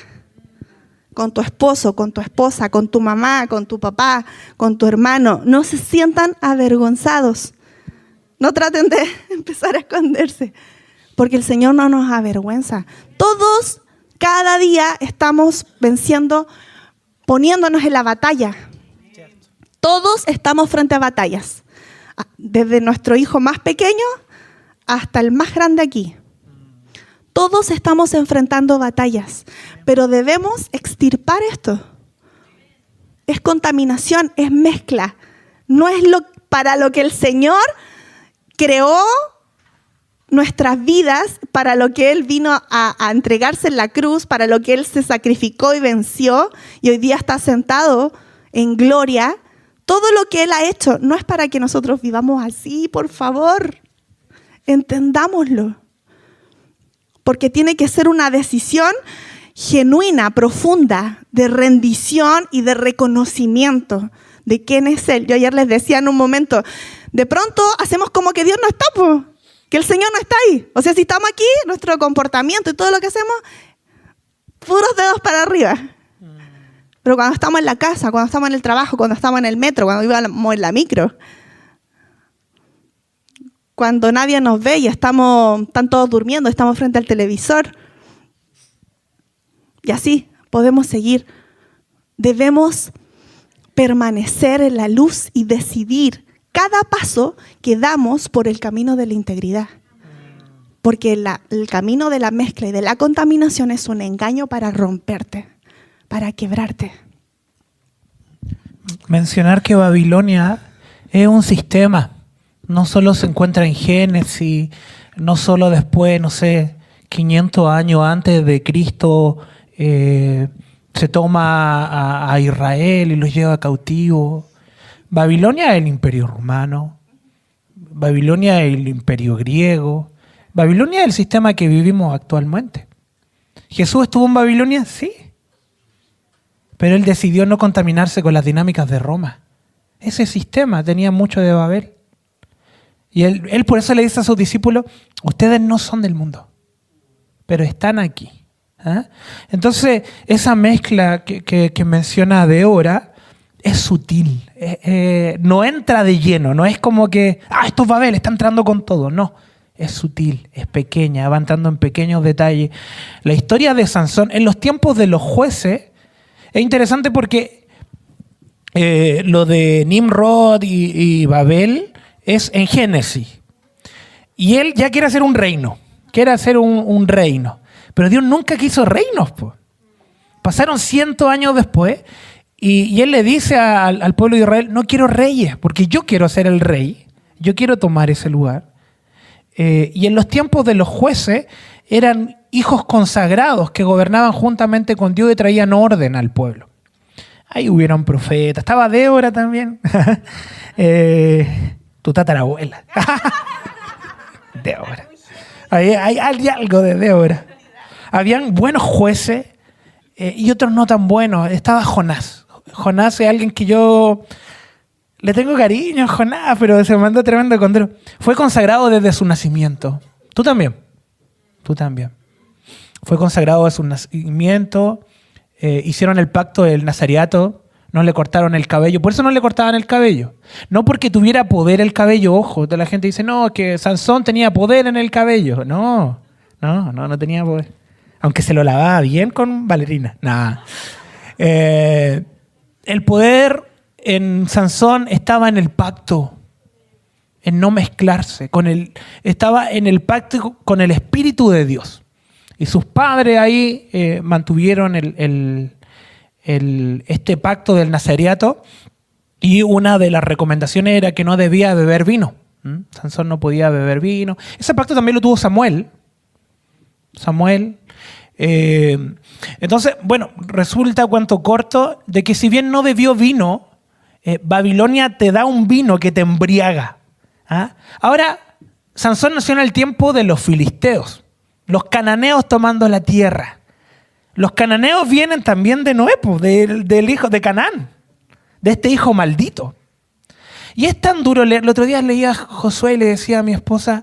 Con tu esposo, con tu esposa, con tu mamá, con tu papá, con tu hermano. No se sientan avergonzados. No traten de empezar a esconderse. Porque el Señor no nos avergüenza. Todos, cada día, estamos venciendo, poniéndonos en la batalla. Todos estamos frente a batallas. Desde nuestro hijo más pequeño hasta el más grande aquí. Todos estamos enfrentando batallas, pero debemos extirpar esto. Es contaminación, es mezcla. No es para lo que el Señor creó nuestras vidas, para lo que Él vino a entregarse en la cruz, para lo que Él se sacrificó y venció, y hoy día está sentado en gloria. Todo lo que Él ha hecho no es para que nosotros vivamos así, por favor. Entendámoslo. Porque tiene que ser una decisión genuina, profunda, de rendición y de reconocimiento de quién es Él. Yo ayer les decía en un momento, de pronto hacemos como que Dios no está, que el Señor no está ahí. O sea, si estamos aquí, nuestro comportamiento y todo lo que hacemos, puros dedos para arriba. Pero cuando estamos en la casa, cuando estamos en el trabajo, cuando estamos en el metro, cuando íbamos en la micro, cuando nadie nos ve y están todos durmiendo, estamos frente al televisor, y así podemos seguir. Debemos permanecer en la luz y decidir cada paso que damos por el camino de la integridad. Porque el camino de la mezcla y de la contaminación es un engaño para romperte, para quebrarte. Mencionar que Babilonia es un sistema. No solo se encuentra en Génesis, no solo después, 500 años antes de Cristo, se toma a Israel y los lleva cautivo. Babilonia es el imperio romano, Babilonia es el imperio griego, Babilonia es el sistema que vivimos actualmente. ¿Jesús estuvo en Babilonia? Sí. Pero él decidió no contaminarse con las dinámicas de Roma. Ese sistema tenía mucho de Babel. Y él por eso le dice a sus discípulos, ustedes no son del mundo, pero están aquí. ¿Ah? Entonces, esa mezcla que menciona Débora es sutil. No entra de lleno, no es como que, esto es Babel, está entrando con todo. No, es sutil, es pequeña, va entrando en pequeños detalles. La historia de Sansón, en los tiempos de los jueces, es interesante porque lo de Nimrod y Babel es en Génesis. Y él ya quiere hacer un reino, quiere hacer un reino. Pero Dios nunca quiso reinos. Pasaron 100 años después y él le dice al pueblo de Israel, no quiero reyes, porque yo quiero ser el rey, yo quiero tomar ese lugar. Y en los tiempos de los jueces eran hijos consagrados que gobernaban juntamente con Dios y traían orden al pueblo. Ahí hubieron profetas, estaba Débora también, tu tatarabuela. Débora. Hay algo de Débora. Habían buenos jueces y otros no tan buenos. Estaba Jonás. Jonás es alguien que yo le tengo cariño a Jonás, pero se mandó tremendo condero. Fue consagrado desde su nacimiento. Tú también. Fue consagrado desde su nacimiento. Hicieron el pacto del Nazareato. No le cortaron el cabello. Por eso no le cortaban el cabello. No porque tuviera poder el cabello. Ojo, la gente dice, no, que Sansón tenía poder en el cabello. No tenía poder. Aunque se lo lavaba bien con Valerina. El poder en Sansón estaba en el pacto, en no mezclarse. Estaba en el pacto con el Espíritu de Dios. Y sus padres ahí mantuvieron este pacto del Nazareato. Y una de las recomendaciones era que no debía beber vino. Sansón no podía beber vino. Ese pacto también lo tuvo Samuel. Entonces, bueno, resulta cuento corto de que si bien no bebió vino, Babilonia te da un vino que te embriaga. ¿Ah? Ahora, Sansón nació en el tiempo de los filisteos, los cananeos tomando la tierra. Los cananeos vienen también de Noé, del hijo de Canaán, de este hijo maldito. Y es tan duro leer. El otro día leía a Josué y le decía a mi esposa,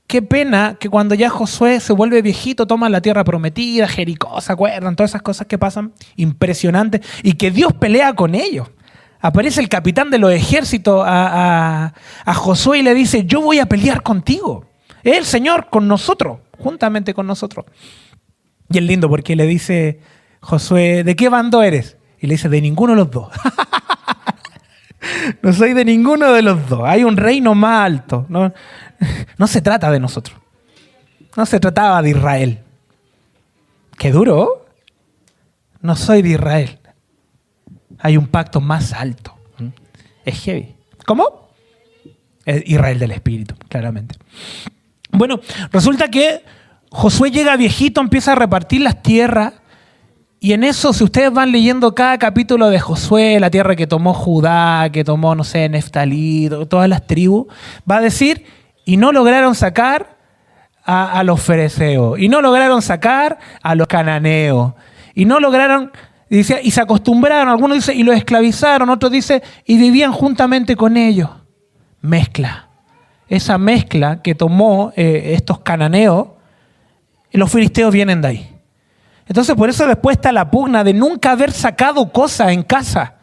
qué pena que cuando ya Josué se vuelve viejito, toma la tierra prometida, Jericó, ¿se acuerdan? Todas esas cosas que pasan, impresionantes, y que Dios pelea con ellos. Aparece el capitán de los ejércitos a Josué y le dice, yo voy a pelear contigo. Es el Señor con nosotros, juntamente con nosotros. Y es lindo porque le dice Josué, ¿de qué bando eres? Y le dice, de ninguno de los dos. No soy de ninguno de los dos. Hay un reino más alto. No se trata de nosotros. No se trataba de Israel. Qué duro. No soy de Israel. Hay un pacto más alto. Es heavy. ¿Cómo? Es Israel del Espíritu, claramente. Bueno, resulta que Josué llega viejito, empieza a repartir las tierras. Y en eso, si ustedes van leyendo cada capítulo de Josué, la tierra que tomó Judá, que tomó, Neftalí, todas las tribus, va a decir, y no lograron sacar a los fereceos, y no lograron sacar a los cananeos, y no lograron, y se acostumbraron, algunos dicen, y los esclavizaron, otros dicen, y vivían juntamente con ellos. Mezcla. Esa mezcla que tomó estos cananeos, los filisteos vienen de ahí. Entonces, por eso después está la pugna de nunca haber sacado cosas en casa.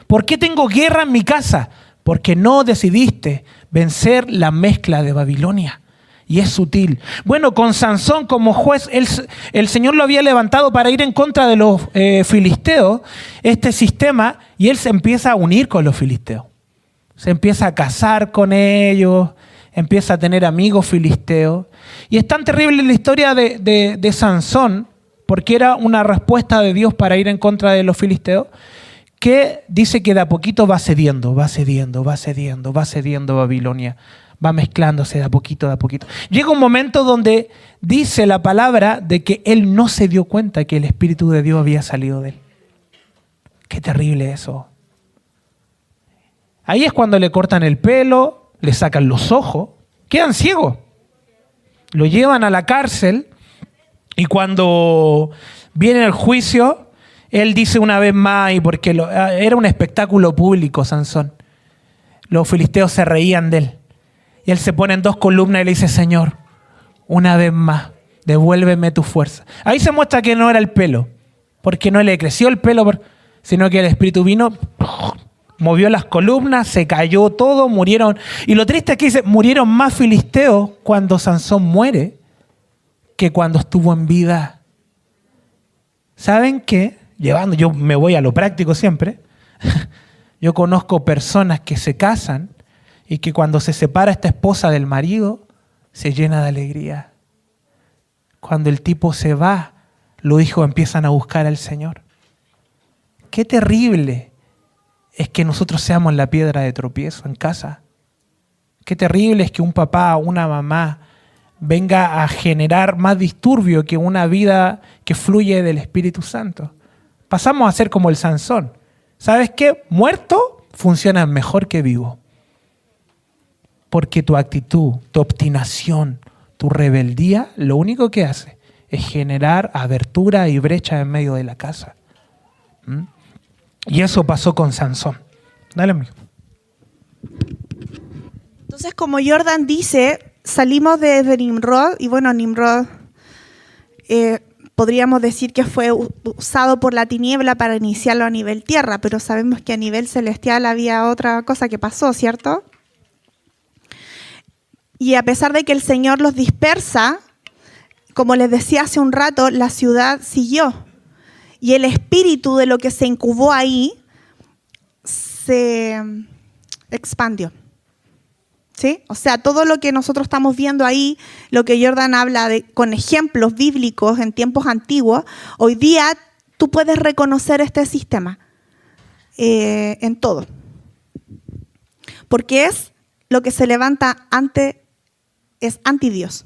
¿Por qué tengo guerra en mi casa? Porque no decidiste vencer la mezcla de Babilonia. Y es sutil. Bueno, con Sansón como juez, el Señor lo había levantado para ir en contra de los filisteos, este sistema, y él se empieza a unir con los filisteos. Se empieza a casar con ellos, empieza a tener amigos filisteos. Y es tan terrible la historia de Sansón, porque era una respuesta de Dios para ir en contra de los filisteos, que dice que de a poquito va cediendo Babilonia. Va mezclándose de a poquito, de a poquito. Llega un momento donde dice la palabra de que él no se dio cuenta que el Espíritu de Dios había salido de él. Qué terrible eso. Ahí es cuando le cortan el pelo, le sacan los ojos, quedan ciegos. Lo llevan a la cárcel y cuando viene el juicio, él dice una vez más, y porque era un espectáculo público, Sansón. Los filisteos se reían de él. Y él se pone en 2 columnas y le dice, Señor, una vez más, devuélveme tu fuerza. Ahí se muestra que no era el pelo, porque no le creció el pelo, sino que el Espíritu vino, movió las columnas, se cayó todo, murieron. Y lo triste es que dice, murieron más filisteos cuando Sansón muere que cuando estuvo en vida. ¿Saben qué? Yo me voy a lo práctico siempre. Yo conozco personas que se casan y que cuando se separa esta esposa del marido, se llena de alegría. Cuando el tipo se va, los hijos empiezan a buscar al Señor. Qué terrible es que nosotros seamos la piedra de tropiezo en casa. Qué terrible es que un papá o una mamá venga a generar más disturbio que una vida que fluye del Espíritu Santo. Pasamos a ser como el Sansón. ¿Sabes qué? Muerto funciona mejor que vivo. Porque tu actitud, tu obstinación, tu rebeldía, lo único que hace es generar abertura y brecha en medio de la casa. Y eso pasó con Sansón. Dale, amigo. Entonces, como Jordan dice, salimos de Nimrod, y bueno, Nimrod podríamos decir que fue usado por la tiniebla para iniciarlo a nivel tierra, pero sabemos que a nivel celestial había otra cosa que pasó, ¿cierto? Y a pesar de que el Señor los dispersa, como les decía hace un rato, la ciudad siguió. Y el espíritu de lo que se incubó ahí se expandió. ¿Sí? O sea, todo lo que nosotros estamos viendo ahí, lo que Jordan habla con ejemplos bíblicos en tiempos antiguos, hoy día tú puedes reconocer este sistema en todo. Porque es lo que se levanta es anti-Dios.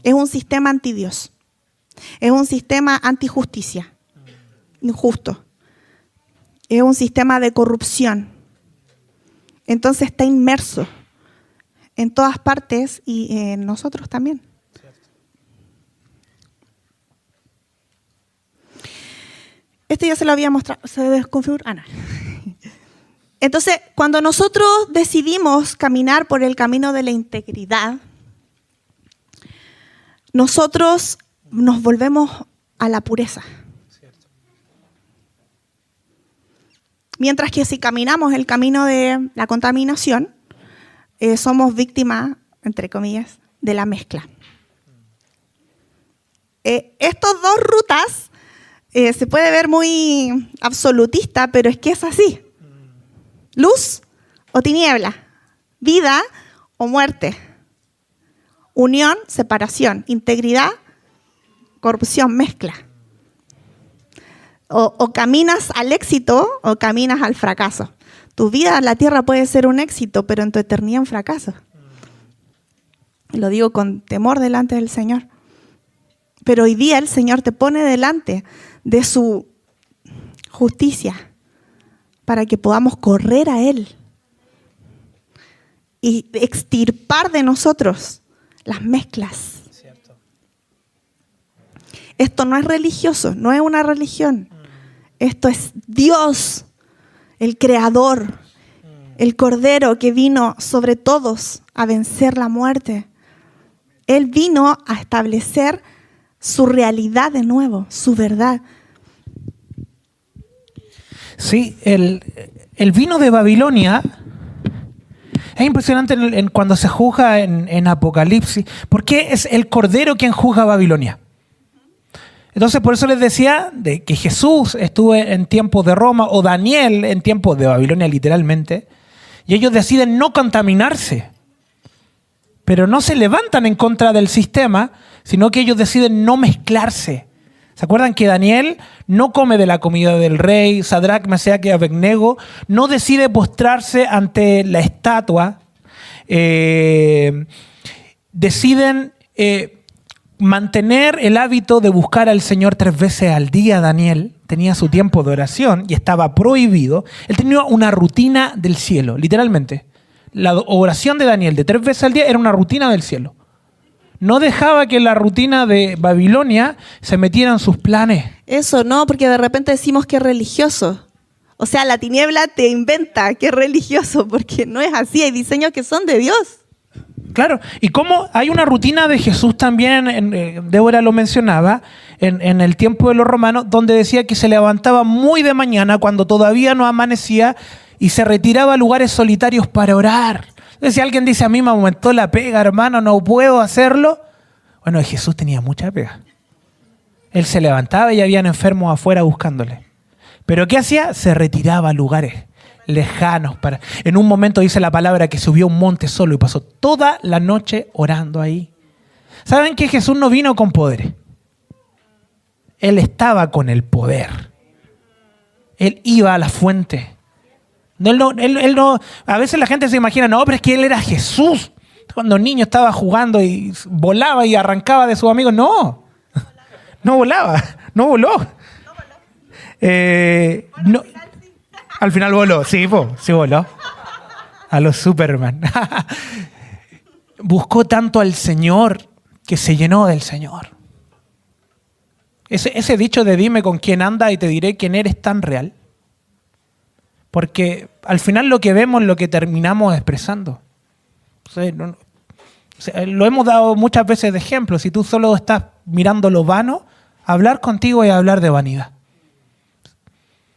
Es un sistema anti-Dios. Es un sistema anti-justicia. Injusto. Es un sistema de corrupción. Entonces está inmerso en todas partes y en nosotros también. Este ya se lo había mostrado. ¿Se desconfigura? No. Entonces, cuando nosotros decidimos caminar por el camino de la integridad, nosotros nos volvemos a la pureza. Mientras que si caminamos el camino de la contaminación, somos víctimas, entre comillas, de la mezcla. Estas 2 rutas se puede ver muy absolutista, pero es que es así. Luz o tiniebla, vida o muerte, unión, separación, integridad, corrupción, mezcla. O caminas al éxito o caminas al fracaso. Tu vida en la tierra puede ser un éxito, pero en tu eternidad un fracaso. Lo digo con temor delante del Señor. Pero hoy día el Señor te pone delante de su justicia para que podamos correr a Él y extirpar de nosotros las mezclas. Cierto. Esto no es religioso, no es una religión. Esto es Dios, el Creador, el Cordero que vino sobre todos a vencer la muerte. Él vino a establecer su realidad de nuevo, su verdad. Sí, el vino de Babilonia es impresionante cuando se juzga en Apocalipsis, porque es el Cordero quien juzga a Babilonia. Entonces, por eso les decía de que Jesús estuvo en tiempos de Roma, o Daniel en tiempos de Babilonia literalmente, y ellos deciden no contaminarse. Pero no se levantan en contra del sistema, sino que ellos deciden no mezclarse. ¿Se acuerdan que Daniel no come de la comida del rey? Sadrac, Mesach y Abednego no decide postrarse ante la estatua. Deciden mantener el hábito de buscar al Señor 3 veces al día. Daniel tenía su tiempo de oración y estaba prohibido. Él tenía una rutina del cielo, literalmente. La oración de Daniel de 3 veces al día era una rutina del cielo. No dejaba que la rutina de Babilonia se metiera en sus planes. Eso no, porque de repente decimos que es religioso. O sea, la tiniebla te inventa que es religioso, porque no es así. Hay diseños que son de Dios. Claro, y como hay una rutina de Jesús también, Débora lo mencionaba, en el tiempo de los romanos, donde decía que se levantaba muy de mañana, cuando todavía no amanecía, y se retiraba a lugares solitarios para orar. Entonces, si alguien dice, a mí me aumentó la pega, hermano, no puedo hacerlo. Bueno, Jesús tenía mucha pega. Él se levantaba y habían enfermos afuera buscándole. Pero ¿qué hacía? Se retiraba a lugares lejanos. En un momento dice la palabra que subió a un monte solo y pasó toda la noche orando ahí. ¿Saben que Jesús no vino con poder? Él estaba con el poder. Él iba a la fuente. Él no, a veces la gente se imagina, no, pero es que él era Jesús. Cuando niño estaba jugando y volaba y arrancaba de sus amigos. No, no volaba, no voló. No, al final voló, sí voló. A los Superman. Buscó tanto al Señor que se llenó del Señor. Ese dicho de dime con quién anda y te diré quién eres tan real. Porque al final lo que vemos es lo que terminamos expresando. Lo hemos dado muchas veces de ejemplo. Si tú solo estás mirando lo vano, hablar contigo es hablar de vanidad.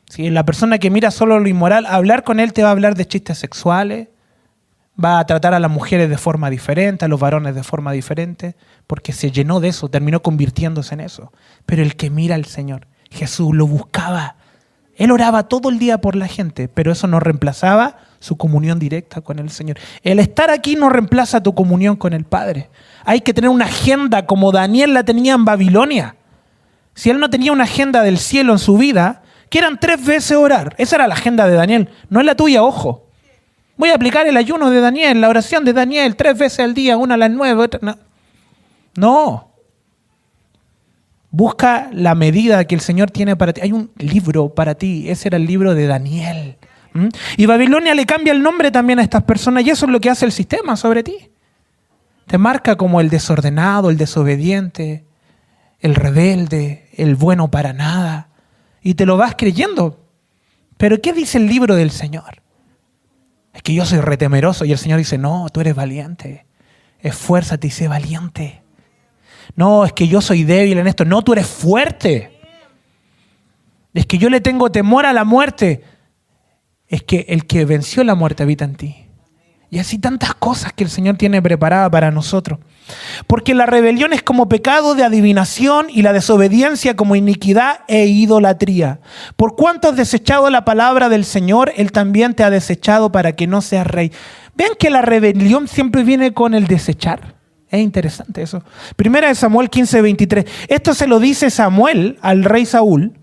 Si la persona que mira solo lo inmoral, hablar con él te va a hablar de chistes sexuales, va a tratar a las mujeres de forma diferente, a los varones de forma diferente, porque se llenó de eso, terminó convirtiéndose en eso. Pero el que mira al Señor, Jesús lo buscaba. Él oraba todo el día por la gente, pero eso no reemplazaba su comunión directa con el Señor. El estar aquí no reemplaza tu comunión con el Padre. Hay que tener una agenda como Daniel la tenía en Babilonia. Si él no tenía una agenda del cielo en su vida, que eran 3 veces orar. Esa era la agenda de Daniel, no es la tuya, ojo. Voy a aplicar el ayuno de Daniel, la oración de Daniel, 3 veces al día, una a las 9, otra... No. Busca la medida que el Señor tiene para ti. Hay un libro para ti. Ese era el libro de Daniel. Y Babilonia le cambia el nombre también a estas personas y eso es lo que hace el sistema sobre ti. Te marca como el desordenado, el desobediente, el rebelde, el bueno para nada. Y te lo vas creyendo. Pero ¿qué dice el libro del Señor? Es que yo soy retemeroso y el Señor dice, no, tú eres valiente. Esfuérzate y sé valiente. No, es que yo soy débil en esto. No, tú eres fuerte. Es que yo le tengo temor a la muerte. Es que el que venció la muerte habita en ti. Y así tantas cosas que el Señor tiene preparadas para nosotros. Porque la rebelión es como pecado de adivinación y la desobediencia como iniquidad e idolatría. Por cuanto has desechado la palabra del Señor, Él también te ha desechado para que no seas rey. Vean que la rebelión siempre viene con el desechar. Es interesante eso. Primera de Samuel 15:23. Esto se lo dice Samuel al rey Saúl,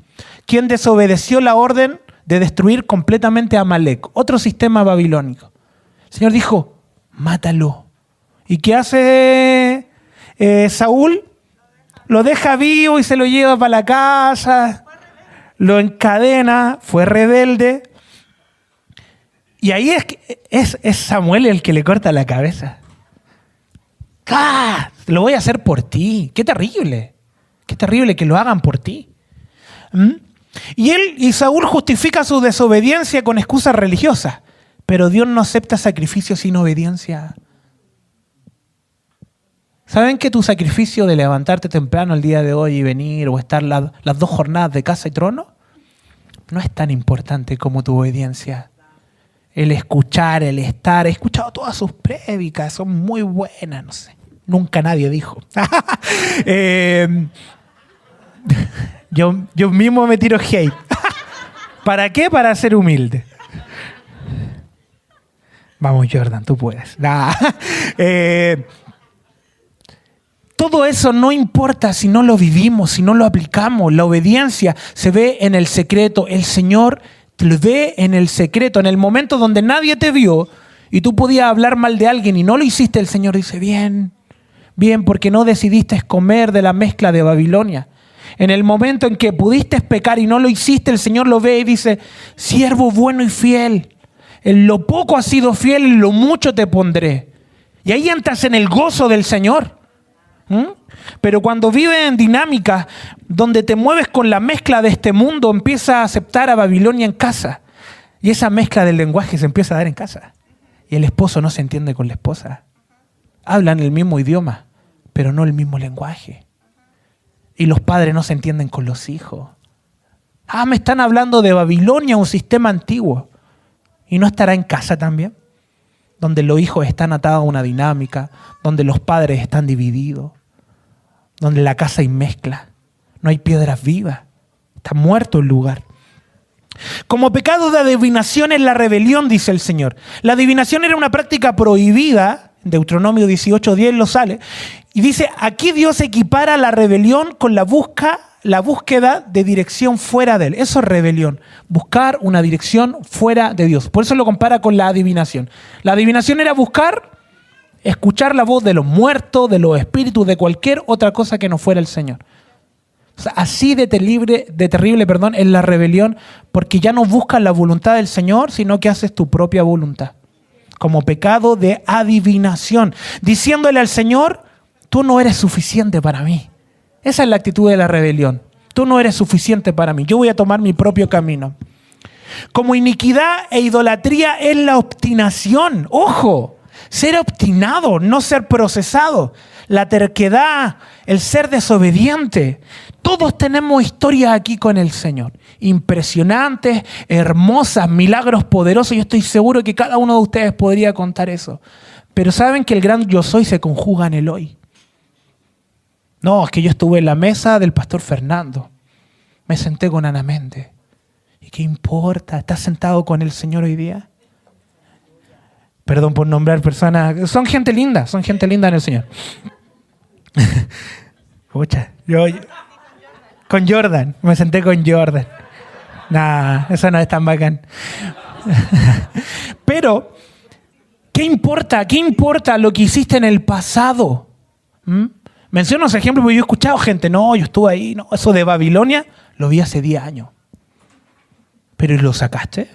quien desobedeció la orden de destruir completamente a Amalec, otro sistema babilónico. El Señor dijo, mátalo. ¿Y qué hace Saúl? Lo deja vivo y se lo lleva para la casa, lo encadena, fue rebelde. Y ahí es Samuel el que le corta la cabeza. ¡Ah! Lo voy a hacer por ti. ¡Qué terrible! ¡Qué terrible que lo hagan por ti! Y Saúl justifica su desobediencia con excusas religiosas. Pero Dios no acepta sacrificios sin obediencia. ¿Saben que tu sacrificio de levantarte temprano el día de hoy y venir o estar las 2 jornadas de casa y trono no es tan importante como tu obediencia? El escuchar, el estar. He escuchado todas sus prédicas, son muy buenas, no sé. Nunca nadie dijo. Yo mismo me tiro hate. ¿Para qué? Para ser humilde. Vamos, Jordan, tú puedes. Todo eso no importa si no lo vivimos, si no lo aplicamos. La obediencia se ve en el secreto. El Señor te lo ve en el secreto. En el momento donde nadie te vio y tú podías hablar mal de alguien y no lo hiciste, el Señor dice, bien, bien, porque no decidiste comer de la mezcla de Babilonia. En el momento en que pudiste pecar y no lo hiciste, el Señor lo ve y dice, siervo bueno y fiel. En lo poco has sido fiel, en lo mucho te pondré. Y ahí entras en el gozo del Señor. Pero cuando vives en dinámicas donde te mueves con la mezcla de este mundo, empiezas a aceptar a Babilonia en casa. Y esa mezcla del lenguaje se empieza a dar en casa. Y el esposo no se entiende con la esposa. Hablan el mismo idioma, pero no el mismo lenguaje. Y los padres no se entienden con los hijos. Me están hablando de Babilonia, un sistema antiguo. ¿Y no estará en casa también? Donde los hijos están atados a una dinámica, donde los padres están divididos, donde en la casa hay mezcla, no hay piedras vivas, está muerto el lugar. Como pecado de adivinación es la rebelión, dice el Señor. La adivinación era una práctica prohibida, Deuteronomio 18:10 lo sale, y dice, aquí Dios equipara la rebelión con la búsqueda de dirección fuera de Él. Eso es rebelión, buscar una dirección fuera de Dios. Por eso lo compara con la adivinación. La adivinación era escuchar la voz de los muertos, de los espíritus, de cualquier otra cosa que no fuera el Señor. O sea, así de terrible, es la rebelión, porque ya no buscas la voluntad del Señor, sino que haces tu propia voluntad. Como pecado de adivinación, diciéndole al Señor, tú no eres suficiente para mí. Esa es la actitud de la rebelión. Tú no eres suficiente para mí. Yo voy a tomar mi propio camino. Como iniquidad e idolatría es la obstinación. ¡Ojo! Ser obstinado, no ser procesado. La terquedad, el ser desobediente. Todos tenemos historias aquí con el Señor. Impresionantes, hermosas, milagros poderosos. Yo estoy seguro que cada uno de ustedes podría contar eso. Pero saben que el gran yo soy se conjuga en el hoy. No, es que yo estuve en la mesa del pastor Fernando. Me senté con Ana Méndez. ¿Y qué importa? ¿Estás sentado con el Señor hoy día? Perdón por nombrar personas. Son gente linda en el Señor. Escucha, yo con Jordan. Me senté con Jordan. Nah, eso no es tan bacán. Pero, ¿qué importa? ¿Qué importa lo que hiciste en el pasado? Menciono ese ejemplo porque yo he escuchado gente, no, yo estuve ahí, no, eso de Babilonia lo vi hace 10 años. Pero ¿lo sacaste?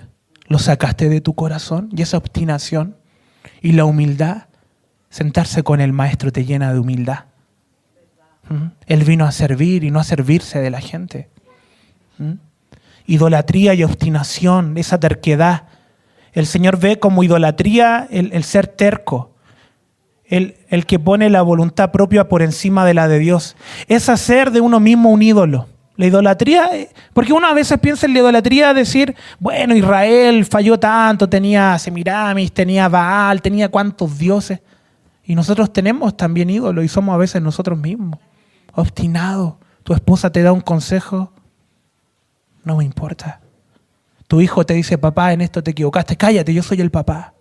¿Lo sacaste de tu corazón? Y esa obstinación y la humildad, sentarse con el maestro te llena de humildad. Él vino a servir y no a servirse de la gente. Idolatría y obstinación, esa terquedad. El Señor ve como idolatría el ser terco. El que pone la voluntad propia por encima de la de Dios. Es hacer de uno mismo un ídolo. La idolatría, porque uno a veces piensa en la idolatría decir, bueno, Israel falló tanto, tenía Semiramis, tenía Baal, tenía cuantos dioses. Y nosotros tenemos también ídolos y somos a veces nosotros mismos. Obstinados. Tu esposa te da un consejo, no me importa. Tu hijo te dice, papá, en esto te equivocaste, cállate, yo soy el papá.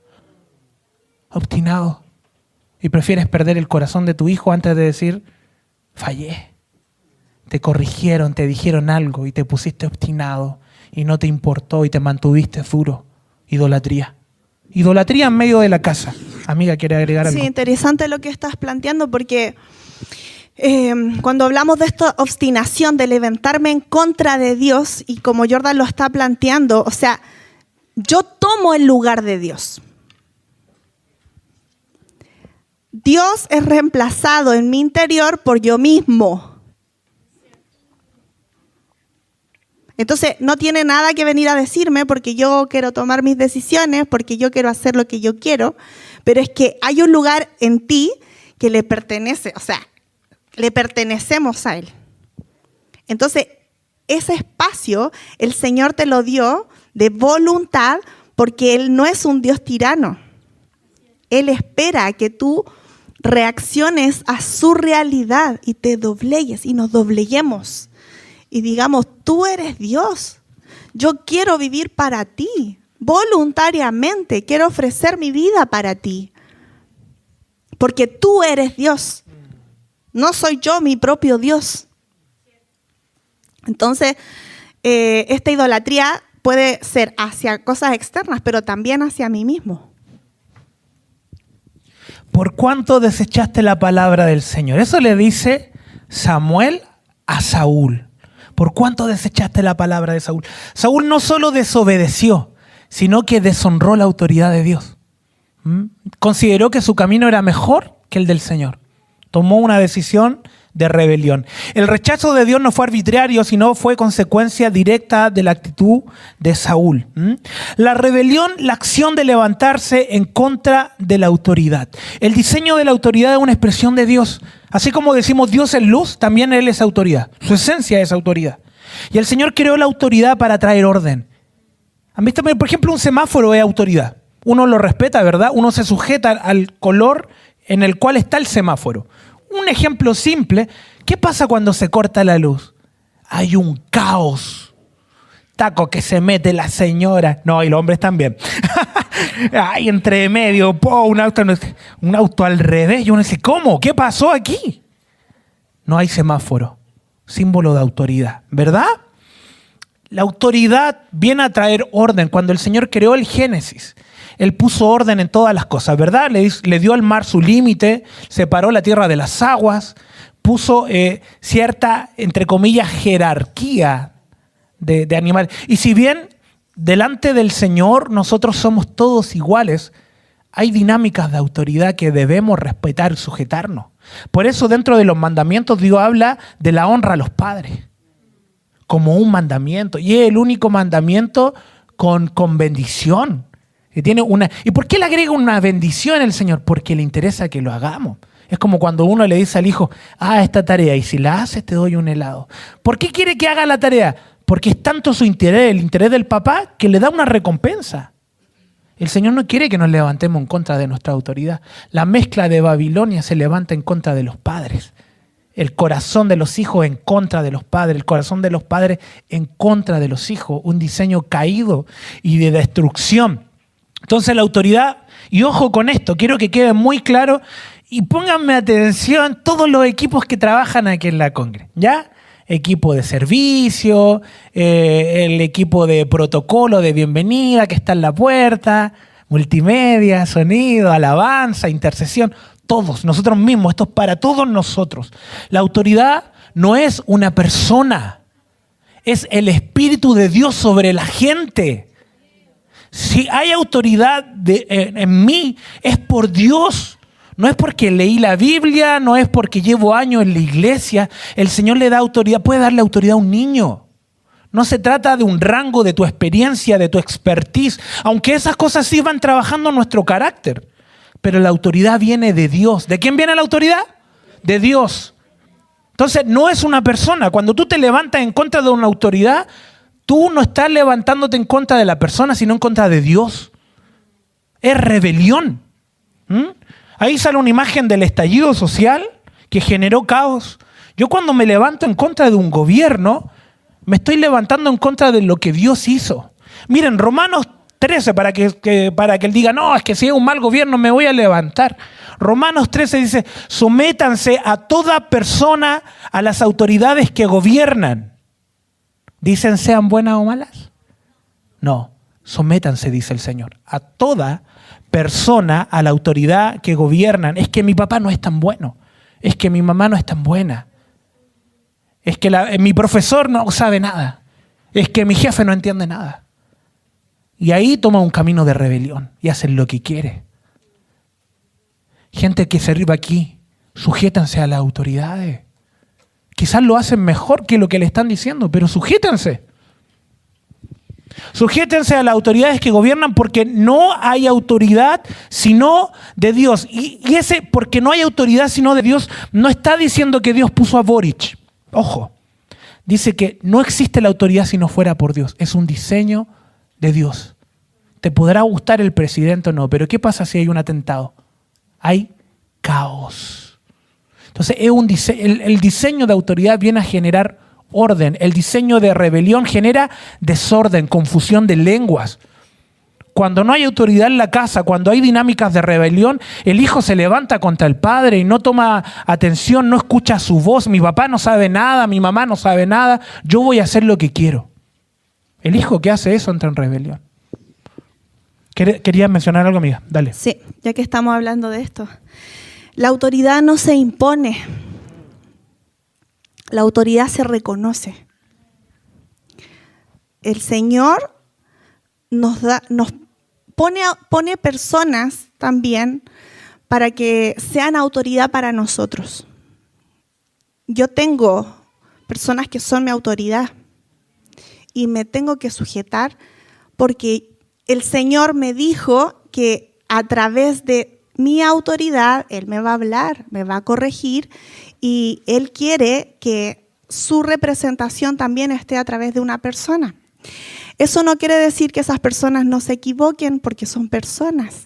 Obstinado. Y prefieres perder el corazón de tu hijo antes de decir, fallé. Te corrigieron, te dijeron algo y te pusiste obstinado y no te importó y te mantuviste duro. Idolatría. Idolatría en medio de la casa. Amiga, ¿quiere agregar algo? Sí, interesante lo que estás planteando porque cuando hablamos de esta obstinación, de levantarme en contra de Dios y como Jordan lo está planteando, o sea, yo tomo el lugar de Dios. Dios es reemplazado en mi interior por yo mismo. Entonces, no tiene nada que venir a decirme porque yo quiero tomar mis decisiones, porque yo quiero hacer lo que yo quiero, pero es que hay un lugar en ti que le pertenece, o sea, le pertenecemos a Él. Entonces, ese espacio el Señor te lo dio de voluntad porque Él no es un Dios tirano. Él espera que tú reacciones a su realidad y te doblegues y nos dobleguemos. Y digamos, tú eres Dios. Yo quiero vivir para ti, voluntariamente. Quiero ofrecer mi vida para ti. Porque tú eres Dios. No soy yo mi propio Dios. Entonces, esta idolatría puede ser hacia cosas externas, pero también hacia mí mismo. ¿Por cuánto desechaste la palabra del Señor? Eso le dice Samuel a Saúl. ¿Por cuánto desechaste la palabra de Saúl? Saúl no solo desobedeció, sino que deshonró la autoridad de Dios. Consideró que su camino era mejor que el del Señor. Tomó una decisión de rebelión. El rechazo de Dios no fue arbitrario, sino fue consecuencia directa de la actitud de Saúl. La rebelión, la acción de levantarse en contra de la autoridad. El diseño de la autoridad es una expresión de Dios. Así como decimos Dios es luz, también Él es autoridad. Su esencia es autoridad. Y el Señor creó la autoridad para traer orden. ¿Han visto? Por ejemplo, un semáforo es autoridad. Uno lo respeta, ¿verdad? Uno se sujeta al color en el cual está el semáforo. Un ejemplo simple, ¿qué pasa cuando se corta la luz? Hay un caos. Taco que se mete la señora. No, y los hombres también. Ay, entre medio, un auto al revés. Y uno dice, ¿cómo? ¿Qué pasó aquí? No hay semáforo. Símbolo de autoridad, ¿verdad? La autoridad viene a traer orden. Cuando el Señor creó el Génesis, Él puso orden en todas las cosas, ¿verdad? Le dio al mar su límite, separó la tierra de las aguas, puso cierta, entre comillas, jerarquía de animales. Y si bien delante del Señor nosotros somos todos iguales, hay dinámicas de autoridad que debemos respetar y sujetarnos. Por eso dentro de los mandamientos Dios habla de la honra a los padres como un mandamiento. Y es el único mandamiento con bendición. Que tiene una. ¿Y por qué le agrega una bendición el Señor? Porque le interesa que lo hagamos. Es como cuando uno le dice al hijo, esta tarea, y si la haces te doy un helado. ¿Por qué quiere que haga la tarea? Porque es tanto su interés, el interés del papá, que le da una recompensa. El Señor no quiere que nos levantemos en contra de nuestra autoridad. La mezcla de Babilonia se levanta en contra de los padres. El corazón de los hijos en contra de los padres, el corazón de los padres en contra de los hijos. Un diseño caído y de destrucción. Entonces la autoridad, y ojo con esto, quiero que quede muy claro y pónganme atención todos los equipos que trabajan aquí en la Congre, ¿ya? Equipo de servicio, el equipo de protocolo de bienvenida que está en la puerta, multimedia, sonido, alabanza, intercesión, todos, nosotros mismos, esto es para todos nosotros. La autoridad no es una persona, es el Espíritu de Dios sobre la gente. Si hay autoridad en mí, es por Dios. No es porque leí la Biblia, no es porque llevo años en la iglesia. El Señor le da autoridad, puede darle autoridad a un niño. No se trata de un rango, de tu experiencia, de tu expertise, aunque esas cosas sí van trabajando nuestro carácter. Pero la autoridad viene de Dios. ¿De quién viene la autoridad? De Dios. Entonces no es una persona. Cuando tú te levantas en contra de una autoridad, tú no estás levantándote en contra de la persona, sino en contra de Dios. Es rebelión. Ahí sale una imagen del estallido social que generó caos. Yo cuando me levanto en contra de un gobierno, me estoy levantando en contra de lo que Dios hizo. Miren, Romanos 13, para que él diga, no, es que si es un mal gobierno me voy a levantar. Romanos 13 dice, sométanse a toda persona a las autoridades que gobiernan. ¿Dicen sean buenas o malas? No, sométanse, dice el Señor, a toda persona, a la autoridad que gobiernan. Es que mi papá no es tan bueno, es que mi mamá no es tan buena, es que mi profesor no sabe nada, es que mi jefe no entiende nada. Y ahí toma un camino de rebelión y hacen lo que quiere. Gente que se arriba aquí, sujétanse a las autoridades. Quizás lo hacen mejor que lo que le están diciendo, pero sujétense. Sujétense a las autoridades que gobiernan porque no hay autoridad sino de Dios. Y ese porque no hay autoridad sino de Dios no está diciendo que Dios puso a Boric. Ojo, dice que no existe la autoridad si no fuera por Dios. Es un diseño de Dios. Te podrá gustar el presidente o no, pero ¿qué pasa si hay un atentado? Hay caos. Entonces el diseño de autoridad viene a generar orden. El diseño de rebelión genera desorden, confusión de lenguas. cuando no hay autoridad en la casa, cuando hay dinámicas de rebelión, el hijo se levanta contra el padre y no toma atención, no escucha su voz. Mi papá no sabe nada, mi mamá no sabe nada, yo voy a hacer lo que quiero. El hijo que hace eso entra en rebelión. ¿Querías mencionar algo, amiga? Dale. Sí, ya que estamos hablando de esto. La autoridad no se impone. La autoridad se reconoce. El Señor nos pone personas también para que sean autoridad para nosotros. Yo tengo personas que son mi autoridad y me tengo que sujetar porque el Señor me dijo que a través de mi autoridad Él me va a hablar, me va a corregir y Él quiere que su representación también esté a través de una persona. Eso no quiere decir que esas personas no se equivoquen porque son personas.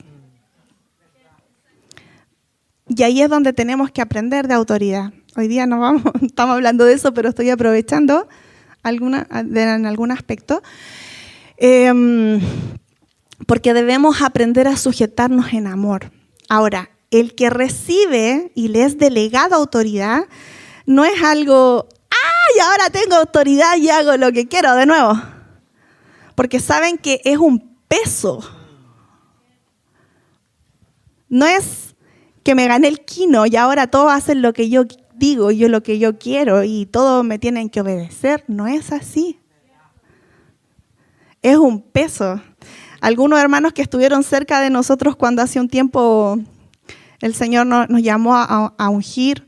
Y ahí es donde tenemos que aprender de autoridad. Hoy día no estamos hablando de eso, pero estoy aprovechando en algún aspecto. Porque debemos aprender a sujetarnos en amor. Ahora, el que recibe y le es delegado autoridad, no es algo, ¡ay, ahora tengo autoridad y hago lo que quiero de nuevo! Porque saben que es un peso. No es que me gané el quino y ahora todos hacen lo que yo digo, yo lo que yo quiero y todos me tienen que obedecer. No es así. Es un peso. Algunos hermanos que estuvieron cerca de nosotros cuando hace un tiempo el Señor nos llamó a ungir,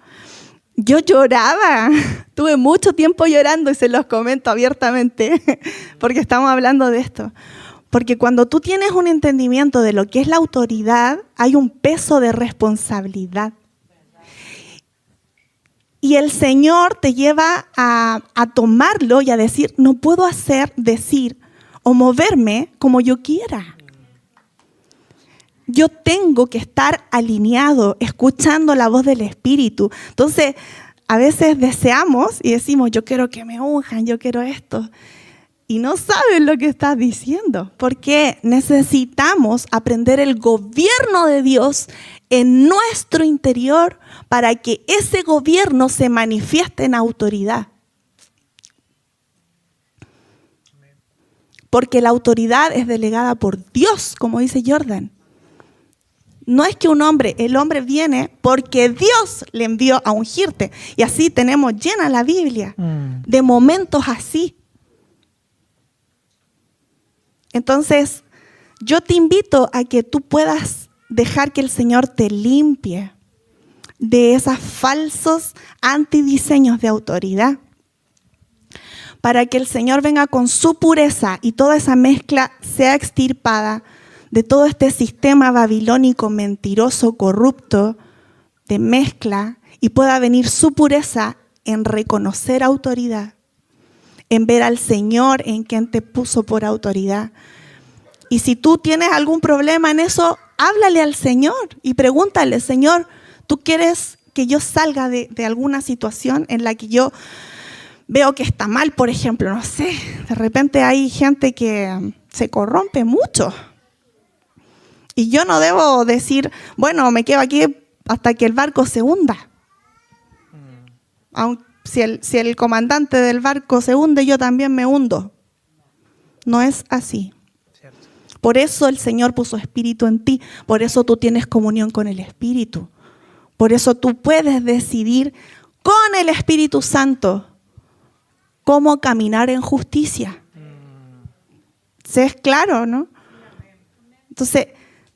yo lloraba, tuve mucho tiempo llorando y se los comento abiertamente porque estamos hablando de esto. Porque cuando tú tienes un entendimiento de lo que es la autoridad, hay un peso de responsabilidad. Y el Señor te lleva a tomarlo y a decir, no puedo decir o moverme como yo quiera. Yo tengo que estar alineado, escuchando la voz del Espíritu. Entonces, a veces deseamos y decimos, yo quiero que me unjan, yo quiero esto. Y no sabes lo que estás diciendo, porque necesitamos aprender el gobierno de Dios en nuestro interior para que ese gobierno se manifieste en autoridad. Porque la autoridad es delegada por Dios, como dice Jordan. No es que el hombre viene porque Dios le envió a ungirte. Y así tenemos llena la Biblia de momentos así. Entonces, yo te invito a que tú puedas dejar que el Señor te limpie de esos falsos antidiseños de autoridad. Para que el Señor venga con su pureza y toda esa mezcla sea extirpada de todo este sistema babilónico, mentiroso, corrupto, de mezcla, y pueda venir su pureza en reconocer autoridad, en ver al Señor en quien te puso por autoridad. Y si tú tienes algún problema en eso, háblale al Señor y pregúntale, Señor, ¿tú quieres que yo salga de alguna situación en la que yo veo que está mal? Por ejemplo, no sé, de repente hay gente que se corrompe mucho. Y yo no debo decir, bueno, me quedo aquí hasta que el barco se hunda. Aunque si el comandante del barco se hunde, yo también me hundo. No es así. Cierto. Por eso el Señor puso espíritu en ti. Por eso tú tienes comunión con el Espíritu. Por eso tú puedes decidir con el Espíritu Santo cómo caminar en justicia. ¿Se es claro, no? Entonces,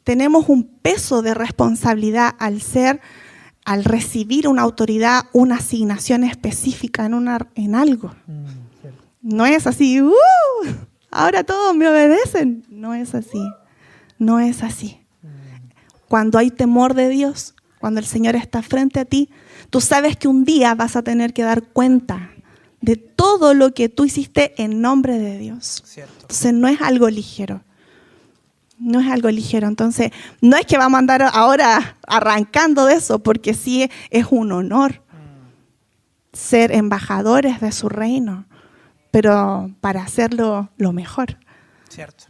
tenemos un peso de responsabilidad al recibir una autoridad, una asignación específica en algo. No es así, ahora todos me obedecen. No es así, no es así. Cuando hay temor de Dios, cuando el Señor está frente a ti, tú sabes que un día vas a tener que dar cuenta de todo lo que tú hiciste en nombre de Dios. Cierto. Entonces no es algo ligero. No es algo ligero. Entonces, no es que vamos a andar ahora arrancando de eso, porque sí es un honor ser embajadores de su reino, pero para hacerlo lo mejor. Cierto.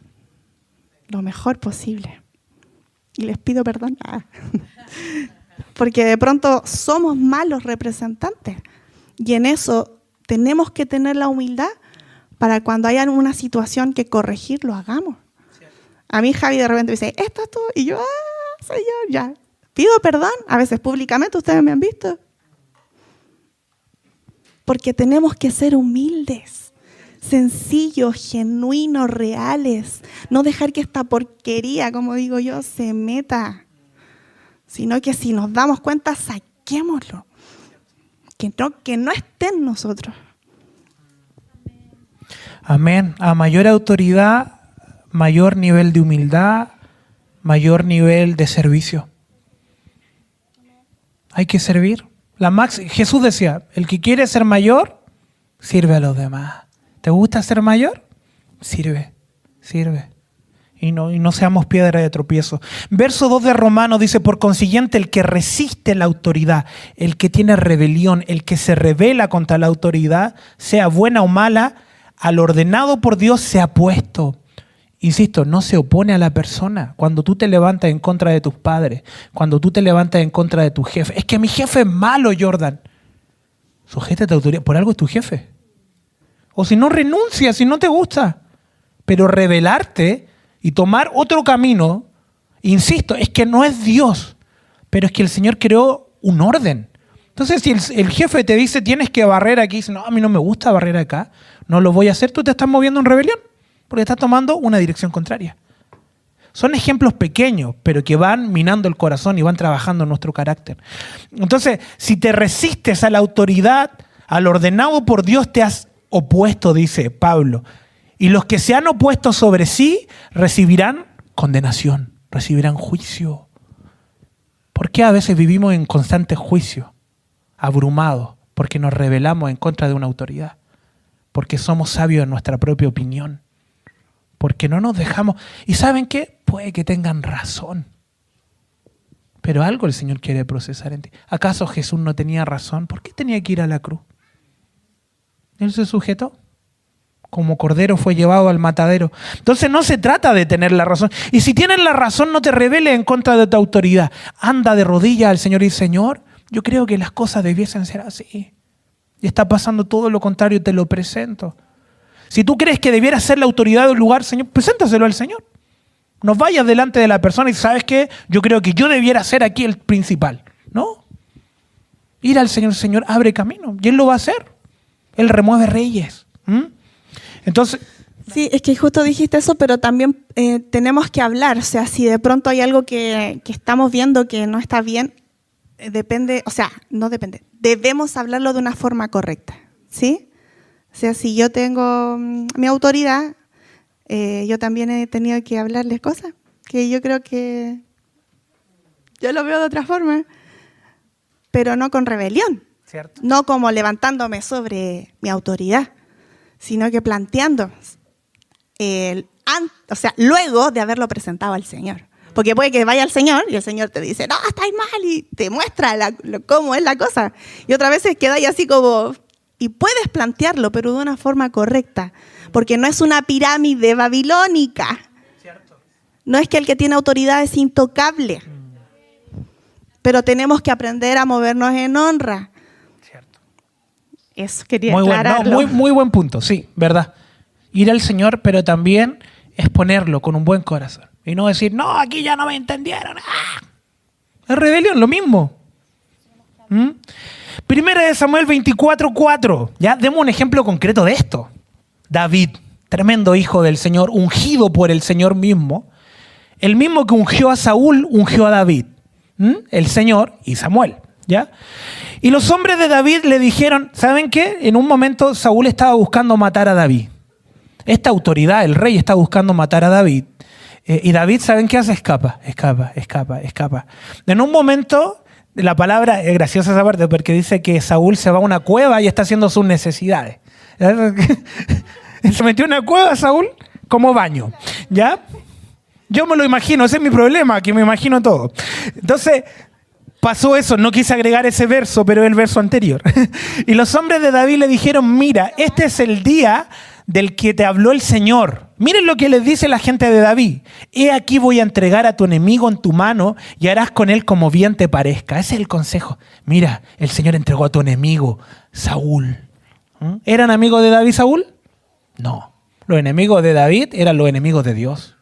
lo mejor posible. Y les pido perdón. Porque de pronto somos malos representantes. Y en eso tenemos que tener la humildad para cuando haya una situación que corregir, lo hagamos. A mí Javi de repente me dice, ¿esto es tú? Y yo, Señor, ya. Pido perdón, a veces públicamente, ustedes me han visto. Porque tenemos que ser humildes, sencillos, genuinos, reales. No dejar que esta porquería, como digo yo, se meta. Sino que si nos damos cuenta, saquémoslo. Que no esté en nosotros. Amén. A mayor autoridad, mayor nivel de humildad, mayor nivel de servicio. Hay que servir. Jesús decía, el que quiere ser mayor, sirve a los demás. ¿Te gusta ser mayor? Sirve. Y no seamos piedra de tropiezo. Verso 2 de Romanos dice, por consiguiente, el que resiste la autoridad, el que tiene rebelión, el que se rebela contra la autoridad, sea buena o mala, al ordenado por Dios se ha puesto. Insisto, no se opone a la persona. Cuando tú te levantas en contra de tus padres, cuando tú te levantas en contra de tu jefe, es que mi jefe es malo, Jordan. Sujétate a autoridad, por algo es tu jefe. O si no, renuncia, si no te gusta. Pero rebelarte y tomar otro camino, insisto, es que no es Dios, pero es que el Señor creó un orden. Entonces, si el jefe te dice tienes que barrer aquí, dice, no, a mí no me gusta barrer acá, no lo voy a hacer, tú te estás moviendo en rebelión, porque estás tomando una dirección contraria. Son ejemplos pequeños, pero que van minando el corazón y van trabajando en nuestro carácter. Entonces, si te resistes a la autoridad, al ordenado por Dios, te has opuesto, dice Pablo. Y los que se han opuesto sobre sí recibirán condenación, recibirán juicio. ¿Por qué a veces vivimos en constante juicio, abrumados? Porque nos rebelamos en contra de una autoridad. Porque somos sabios en nuestra propia opinión. Porque no nos dejamos. ¿Y saben qué? Puede que tengan razón. Pero algo el Señor quiere procesar en ti. ¿Acaso Jesús no tenía razón? ¿Por qué tenía que ir a la cruz? Él se sujetó. Como cordero fue llevado al matadero. Entonces no se trata de tener la razón. Y si tienes la razón, no te rebeles en contra de tu autoridad. Anda de rodillas al Señor y dice, Señor, yo creo que las cosas debiesen ser así. Y está pasando todo lo contrario, te lo presento. Si tú crees que debiera ser la autoridad del lugar, Señor, preséntaselo al Señor. No vayas delante de la persona y ¿sabes qué? Yo creo que yo debiera ser aquí el principal. ¿No? Ir al Señor, Señor, abre camino. Y Él lo va a hacer. Él remueve reyes. Entonces, sí, es que justo dijiste eso, pero también tenemos que hablar. O sea, si de pronto hay algo que estamos viendo que no está bien, debemos hablarlo de una forma correcta, ¿sí? O sea, si yo tengo mi autoridad, yo también he tenido que hablarles cosas que yo creo que yo lo veo de otra forma, pero no con rebelión, ¿cierto? No como levantándome sobre mi autoridad, sino que planteando, luego de haberlo presentado al Señor. Porque puede que vaya al Señor y el Señor te dice, no, estáis mal, y te muestra cómo es la cosa. Y otras veces quedáis así como... Y puedes plantearlo, pero de una forma correcta, porque no es una pirámide babilónica. ¿Cierto? No es que el que tiene autoridad es intocable, pero tenemos que aprender a movernos en honra. Cierto. Eso quería muy aclararlo. Bueno, muy buen punto, sí, verdad. Ir al Señor, pero también exponerlo con un buen corazón. Y no decir, no, aquí ya no me entendieron. ¡Ah! Es rebelión, lo mismo. Primera de Samuel 24:4. Ya, demos un ejemplo concreto de esto. David, tremendo hijo del Señor, ungido por el Señor mismo. El mismo que ungió a Saúl, ungió a David. El Señor y Samuel. ¿Ya? Y los hombres de David le dijeron, ¿saben qué? En un momento Saúl estaba buscando matar a David. Esta autoridad, el rey, está buscando matar a David. Y David, ¿saben qué hace? Escapa. En un momento, la palabra es graciosa esa parte porque dice que Saúl se va a una cueva y está haciendo sus necesidades. Se metió en una cueva Saúl como baño. ¿Ya? Yo me lo imagino, ese es mi problema, que me imagino todo. Entonces, pasó eso, no quise agregar ese verso, pero el verso anterior. Y los hombres de David le dijeron, mira, este es el día del que te habló el Señor. Miren lo que les dice la gente de David. He aquí voy a entregar a tu enemigo en tu mano y harás con él como bien te parezca. Ese es el consejo. Mira, el Señor entregó a tu enemigo, Saúl. ¿Eran amigos de David Saúl? No. Los enemigos de David eran los enemigos de Dios.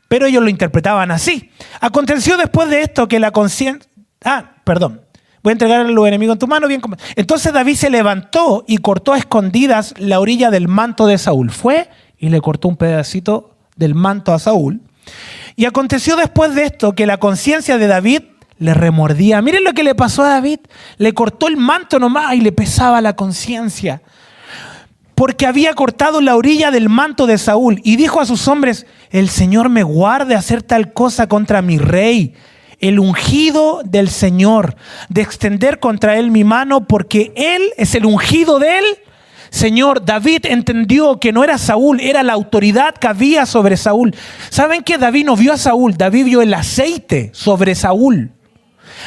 Pero ellos lo interpretaban así. Aconteció después de esto que la conciencia... Voy a entregar a los enemigos en tu mano. Entonces David se levantó y cortó a escondidas la orilla del manto de Saúl. Fue y le cortó un pedacito del manto a Saúl. Y aconteció después de esto que la conciencia de David le remordía. Miren lo que le pasó a David. Le cortó el manto nomás y le pesaba la conciencia. Porque había cortado la orilla del manto de Saúl. Y dijo a sus hombres, el Señor me guarde hacer tal cosa contra mi rey, el ungido del Señor, de extender contra él mi mano, porque él es el ungido de él. Señor, David entendió que no era Saúl, era la autoridad que había sobre Saúl. ¿Saben qué? David no vio a Saúl, David vio el aceite sobre Saúl.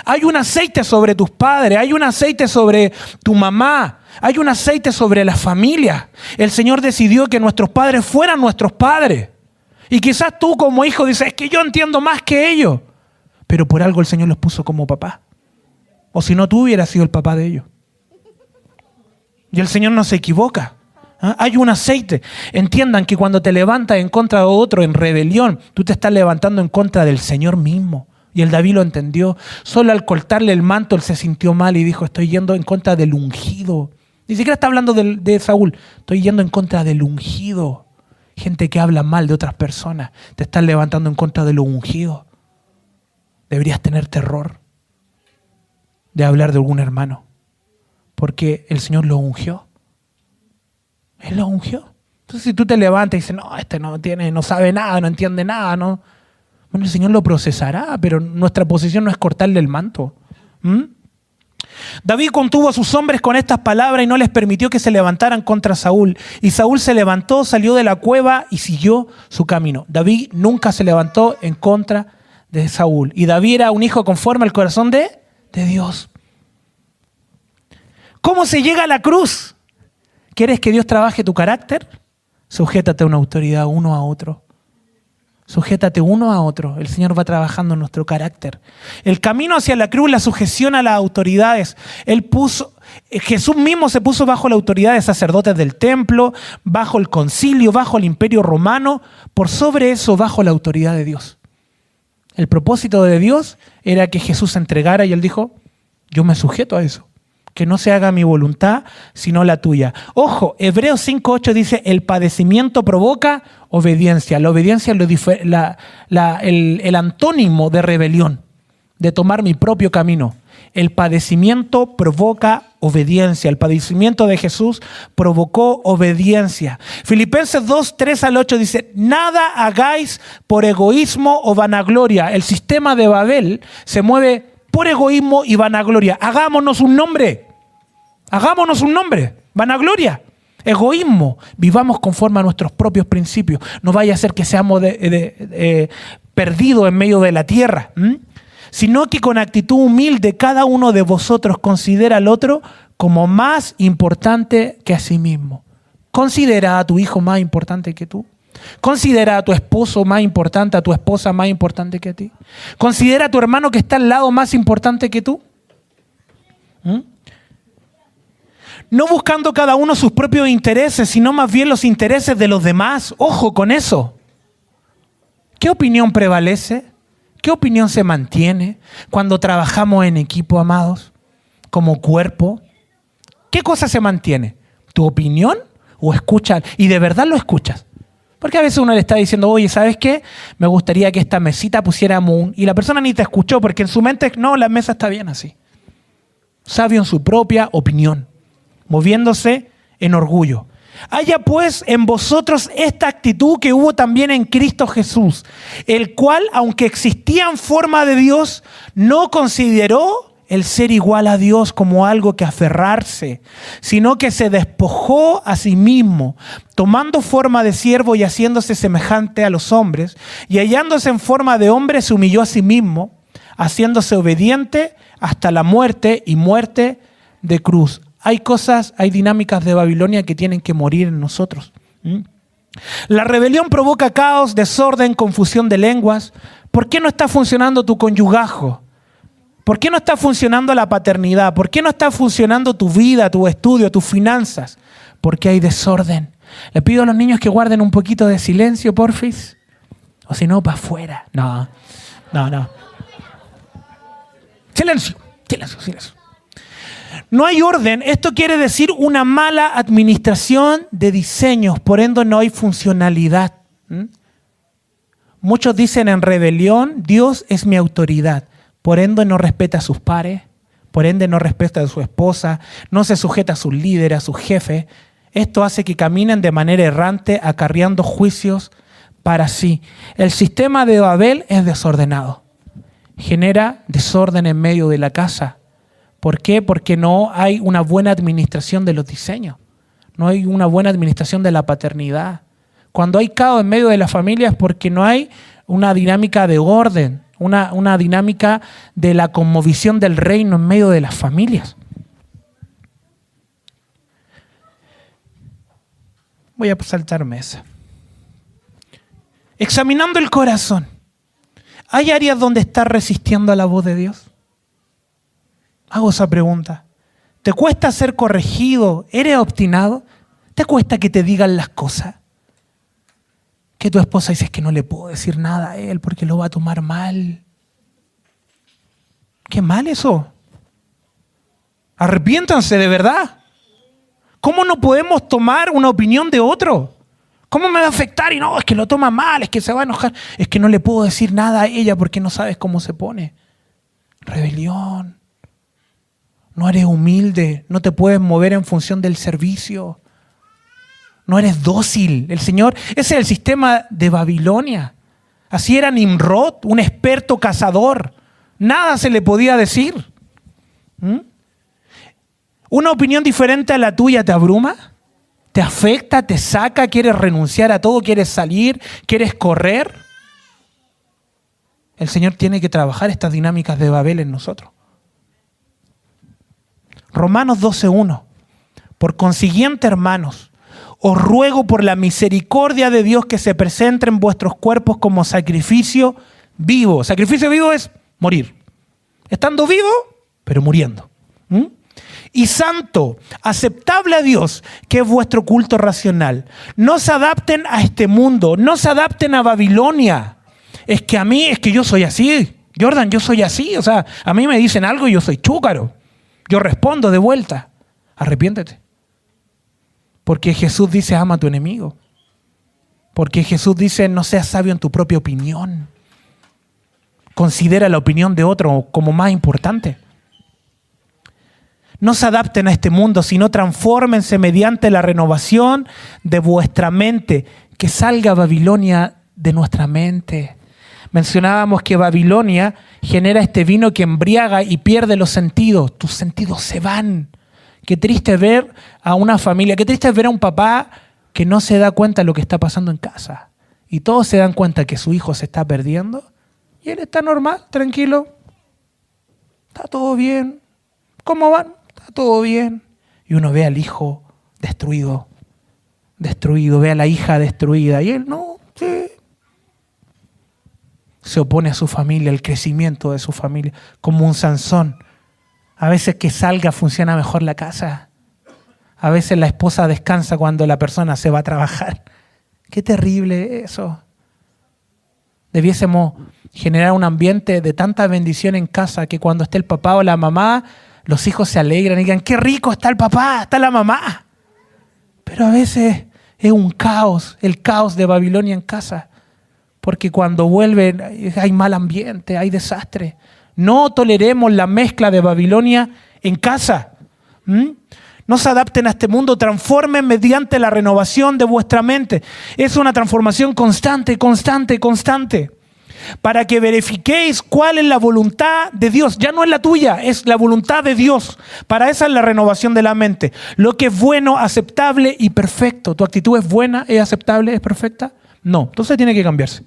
Hay un aceite sobre tus padres, hay un aceite sobre tu mamá, hay un aceite sobre la familia. El Señor decidió que nuestros padres fueran nuestros padres. Y quizás tú como hijo dices, es que yo entiendo más que ellos. Pero por algo el Señor los puso como papá. O si no, tú hubieras sido el papá de ellos. Y el Señor no se equivoca. Hay un aceite. Entiendan que cuando te levantas en contra de otro en rebelión, tú te estás levantando en contra del Señor mismo. Y el David lo entendió. Solo al cortarle el manto, él se sintió mal y dijo, estoy yendo en contra del ungido. Ni siquiera está hablando de Saúl. Estoy yendo en contra del ungido. Gente que habla mal de otras personas. Te estás levantando en contra de lo ungido. Deberías tener terror de hablar de algún hermano. Porque el Señor lo ungió. Él lo ungió. Entonces si tú te levantas y dices, no, este no sabe nada, no entiende nada, no. Bueno, el Señor lo procesará, pero nuestra posición no es cortarle el manto. David contuvo a sus hombres con estas palabras y no les permitió que se levantaran contra Saúl. Y Saúl se levantó, salió de la cueva y siguió su camino. David nunca se levantó en contra de Saúl. Y David era un hijo conforme al corazón de Dios. ¿Cómo se llega a la cruz? ¿Quieres que Dios trabaje tu carácter? Sujétate a una autoridad uno a otro. Sujétate uno a otro. El Señor va trabajando en nuestro carácter. El camino hacia la cruz, la sujeción a las autoridades. Jesús mismo se puso bajo la autoridad de sacerdotes del templo, bajo el concilio, bajo el imperio romano, por sobre eso, bajo la autoridad de Dios. El propósito de Dios era que Jesús se entregara y Él dijo, yo me sujeto a eso. Que no se haga mi voluntad, sino la tuya. Ojo, Hebreos 5:8 dice, el padecimiento provoca obediencia. La obediencia es el antónimo de rebelión, de tomar mi propio camino. El padecimiento provoca obediencia. El padecimiento de Jesús provocó obediencia. Filipenses 2:3-8 dice, nada hagáis por egoísmo o vanagloria. El sistema de Babel se mueve por egoísmo y vanagloria. Hagámonos un nombre. Hagámonos un nombre. Vanagloria. Egoísmo. Vivamos conforme a nuestros propios principios. No vaya a ser que seamos perdidos en medio de la tierra. Sino que con actitud humilde cada uno de vosotros considera al otro como más importante que a sí mismo. Considera a tu hijo más importante que tú. Considera a tu esposo más importante, a tu esposa más importante que a ti. Considera a tu hermano que está al lado más importante que tú. No buscando cada uno sus propios intereses, sino más bien los intereses de los demás. Ojo con eso. ¿Qué opinión prevalece? ¿Qué opinión se mantiene cuando trabajamos en equipo, amados? Como cuerpo. ¿Qué cosa se mantiene? ¿Tu opinión o escuchas? Y de verdad lo escuchas. Porque a veces uno le está diciendo, oye, ¿sabes qué? Me gustaría que esta mesita pusiéramos un... Y la persona ni te escuchó porque en su mente, no, la mesa está bien así. Sabio en su propia opinión, moviéndose en orgullo. Haya pues en vosotros esta actitud que hubo también en Cristo Jesús, el cual, aunque existía en forma de Dios, no consideró el ser igual a Dios como algo que aferrarse, sino que se despojó a sí mismo, tomando forma de siervo y haciéndose semejante a los hombres, y hallándose en forma de hombre se humilló a sí mismo, haciéndose obediente hasta la muerte y muerte de cruz. hay cosas, hay dinámicas de Babilonia que tienen que morir en nosotros. La rebelión provoca caos, desorden, confusión de lenguas. ¿Por qué no está funcionando tu conyugajo? ¿Por qué no está funcionando la paternidad? ¿Por qué no está funcionando tu vida, tu estudio, tus finanzas? Porque hay desorden. Le pido a los niños que guarden un poquito de silencio, porfis. O si no, para afuera. No. Silencio. No hay orden. Esto quiere decir una mala administración de diseños. Por ende, no hay funcionalidad. Muchos dicen en rebelión, Dios es mi autoridad. Por ende, no respeta a sus pares. Por ende, no respeta a su esposa. No se sujeta a sus líderes, a sus jefes. Esto hace que caminen de manera errante, acarreando juicios para sí. El sistema de Babel es desordenado. Genera desorden en medio de la casa. ¿Por qué? Porque no hay una buena administración de los diseños. No hay una buena administración de la paternidad. Cuando hay caos en medio de la familia es porque no hay una dinámica de orden, una dinámica de la cosmovisión del reino en medio de las familias. Voy a saltarme esa. Examinando el corazón. ¿Hay áreas donde estás resistiendo a la voz de Dios? Hago esa pregunta. ¿Te cuesta ser corregido? ¿Eres obstinado? ¿Te cuesta que te digan las cosas? Que tu esposa dice que no le puedo decir nada a él porque lo va a tomar mal. ¿Qué mal eso? Arrepiéntanse de verdad. ¿Cómo no podemos tomar una opinión de otro? ¿Cómo me va a afectar? Y no, es que lo toma mal, es que se va a enojar. Es que no le puedo decir nada a ella porque no sabes cómo se pone. Rebelión. No eres humilde, no te puedes mover en función del servicio. No eres dócil. El Señor, ese es el sistema de Babilonia. Así era Nimrod, un experto cazador. Nada se le podía decir. ¿Una opinión diferente a la tuya te abruma? ¿Te afecta? ¿Te saca? ¿Quieres renunciar a todo? ¿Quieres salir? ¿Quieres correr? El Señor tiene que trabajar estas dinámicas de Babel en nosotros. Romanos 12:1. Por consiguiente, hermanos, os ruego por la misericordia de Dios que se presenten vuestros cuerpos como sacrificio vivo. Sacrificio vivo es morir. Estando vivo, pero muriendo. Y santo, aceptable a Dios, que es vuestro culto racional. No se adapten a este mundo, no se adapten a Babilonia. Es que yo soy así. Jordan, yo soy así. O sea, a mí me dicen algo y yo soy chúcaro. Yo respondo de vuelta. Arrepiéntete. Porque Jesús dice, ama a tu enemigo. Porque Jesús dice, no seas sabio en tu propia opinión. Considera la opinión de otro como más importante. No se adapten a este mundo, sino transfórmense mediante la renovación de vuestra mente. Que salga Babilonia de nuestra mente. Mencionábamos que Babilonia genera este vino que embriaga y pierde los sentidos. Tus sentidos se van. Qué triste ver a una familia, qué triste ver a un papá que no se da cuenta de lo que está pasando en casa. Y todos se dan cuenta que su hijo se está perdiendo. Y él está normal, tranquilo. Está todo bien. ¿Cómo van? Está todo bien. Y uno ve al hijo destruido. Ve a la hija destruida. Y él no, sí. Se opone a su familia, al crecimiento de su familia, como un Sansón. A veces que salga funciona mejor la casa. A veces la esposa descansa cuando la persona se va a trabajar. Qué terrible eso. Debiésemos generar un ambiente de tanta bendición en casa que cuando esté el papá o la mamá, los hijos se alegran y digan, qué rico está el papá, está la mamá. Pero a veces es un caos, el caos de Babilonia en casa. Porque cuando vuelven hay mal ambiente, hay desastre. No toleremos la mezcla de Babilonia en casa. No se adapten a este mundo, transformen mediante la renovación de vuestra mente. Es una transformación constante, constante, constante. Para que verifiquéis cuál es la voluntad de Dios. Ya no es la tuya, es la voluntad de Dios. Para esa es la renovación de la mente. Lo que es bueno, aceptable y perfecto. ¿Tu actitud es buena, es aceptable, es perfecta? No, entonces tiene que cambiarse.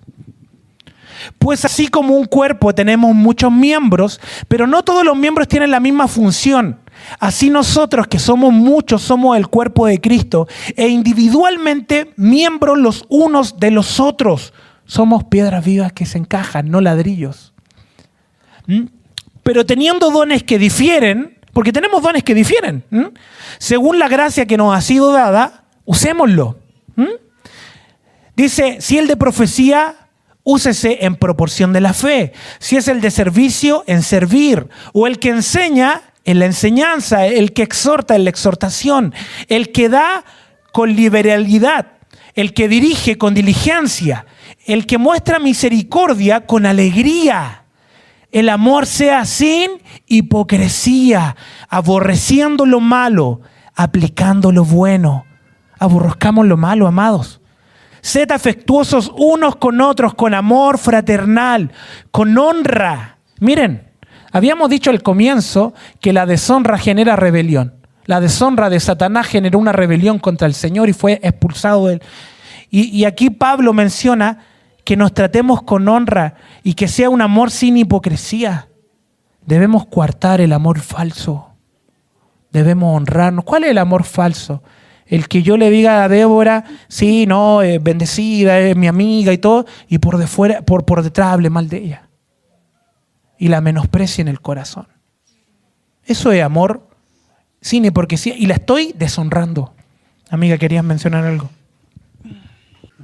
Pues así como un cuerpo tenemos muchos miembros, pero no todos los miembros tienen la misma función. Así nosotros, que somos muchos, somos el cuerpo de Cristo e individualmente miembros los unos de los otros. Somos piedras vivas que se encajan, no ladrillos. Pero teniendo dones que difieren, porque tenemos dones que difieren, según la gracia que nos ha sido dada, usémoslo. Dice, si el de profecía, úsese en proporción de la fe. Si es el de servicio, en servir. O el que enseña, en la enseñanza. El que exhorta, en la exhortación. El que da con liberalidad. El que dirige con diligencia. El que muestra misericordia con alegría. El amor sea sin hipocresía, aborreciendo lo malo, aplicando lo bueno. Aborrezcamos lo malo, amados. Sed afectuosos unos con otros, con amor fraternal, con honra. Miren, habíamos dicho al comienzo que la deshonra genera rebelión. La deshonra de Satanás generó una rebelión contra el Señor y fue expulsado de él. Y aquí Pablo menciona que nos tratemos con honra y que sea un amor sin hipocresía. Debemos coartar el amor falso. Debemos honrarnos. ¿Cuál es el amor falso? El que yo le diga a Débora, sí, no, bendecida, es mi amiga y todo, y por detrás hable mal de ella. Y la menosprecie en el corazón. Eso es amor sin hipocresía. Y la estoy deshonrando. Amiga, ¿querías mencionar algo?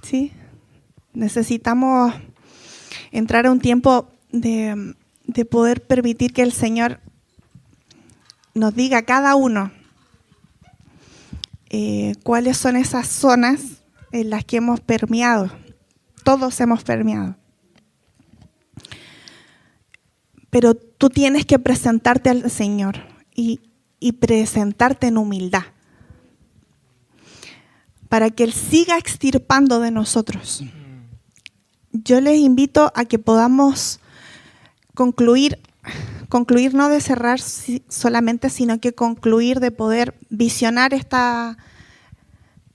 Sí. Necesitamos entrar a un tiempo de poder permitir que el Señor nos diga a cada uno cuáles son esas zonas en las que hemos permeado. Todos hemos permeado. Pero tú tienes que presentarte al Señor y presentarte en humildad para que Él siga extirpando de nosotros. Yo les invito a que podamos concluir no de cerrar solamente, sino que concluir de poder visionar esta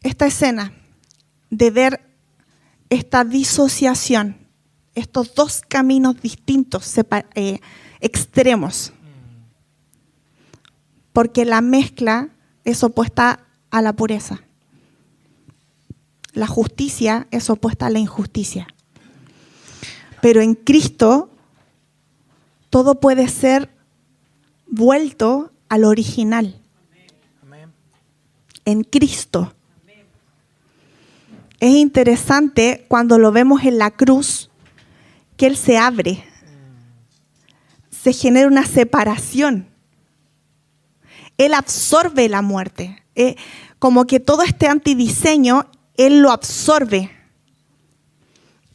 escena, de ver esta disociación, estos dos caminos distintos, extremos. Porque la mezcla es opuesta a la pureza. La justicia es opuesta a la injusticia. Pero en Cristo todo puede ser vuelto al original. Amén. En Cristo. Amén. Es interesante cuando lo vemos en la cruz, que Él se abre. Se genera una separación. Él absorbe la muerte. Como que todo este antidiseño, Él lo absorbe.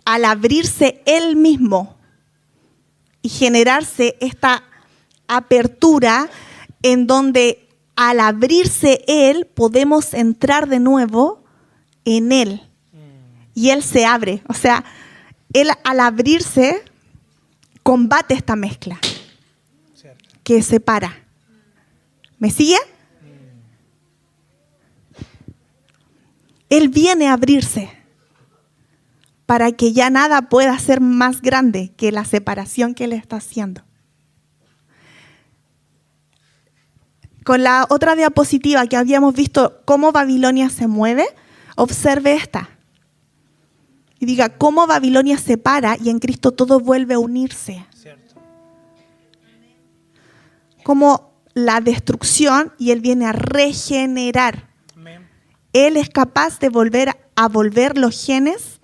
Al abrirse Él mismo y generarse esta apertura en donde al abrirse Él podemos entrar de nuevo en Él. Y Él se abre. O sea, Él al abrirse combate esta mezcla que separa. ¿Me sigue? Él viene a abrirse para que ya nada pueda ser más grande que la separación que Él está haciendo. Con la otra diapositiva que habíamos visto cómo Babilonia se mueve, observe esta. Y diga, cómo Babilonia se para y en Cristo todo vuelve a unirse. Cierto. Como la destrucción y Él viene a regenerar. Amén. Él es capaz de volver los genes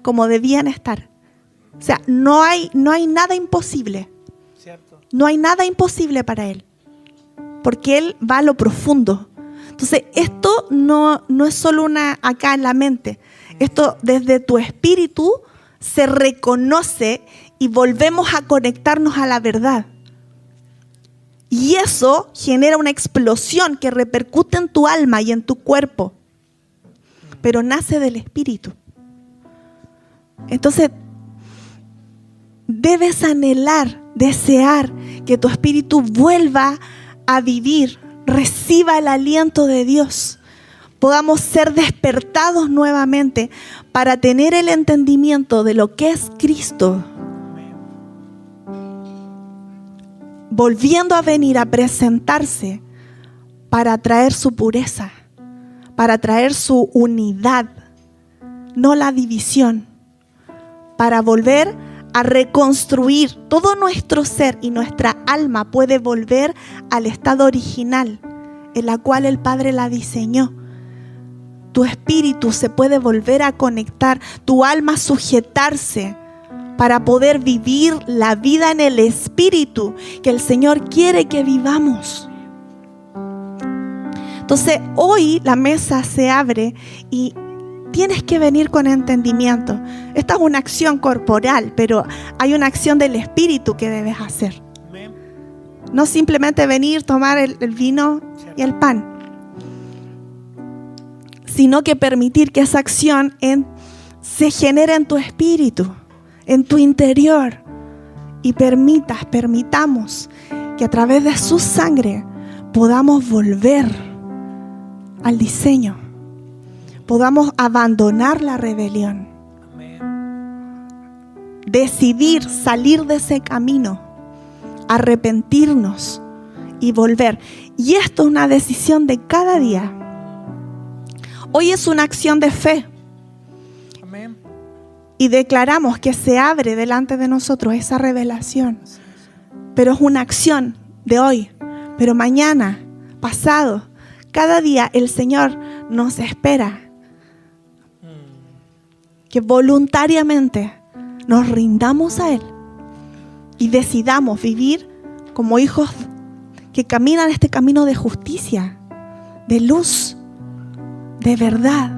como debían estar. O sea, no hay nada imposible. Cierto. No hay nada imposible para Él. Porque Él va a lo profundo. Entonces, esto no es solo acá en la mente. Esto desde tu espíritu se reconoce y volvemos a conectarnos a la verdad. Y eso genera una explosión que repercute en tu alma y en tu cuerpo. Pero nace del espíritu. Entonces, debes anhelar, desear que tu espíritu vuelva a vivir, reciba el aliento de Dios, podamos ser despertados nuevamente para tener el entendimiento de lo que es Cristo, volviendo a venir a presentarse para traer su pureza, para traer su unidad, no la división, para volver a reconstruir todo nuestro ser, y nuestra alma puede volver al estado original en la cual el Padre la diseñó. Tu espíritu se puede volver a conectar, tu alma sujetarse para poder vivir la vida en el espíritu que el Señor quiere que vivamos. Entonces hoy la mesa se abre y tienes que venir con entendimiento. Esta es una acción corporal, pero hay una acción del espíritu que debes hacer. No simplemente venir, tomar el vino y el pan, sino que permitir que esa acción se genere en tu espíritu, en tu interior, y permitamos que a través de su sangre podamos volver al diseño, podamos abandonar la rebelión, decidir salir de ese camino, arrepentirnos y volver. Y esto es una decisión de cada día. Hoy es una acción de fe. Amén. Y declaramos que se abre delante de nosotros esa revelación. Pero es una acción de hoy. Pero mañana, pasado, cada día el Señor nos espera que voluntariamente nos rindamos a Él y decidamos vivir como hijos que caminan este camino de justicia, de luz, de verdad,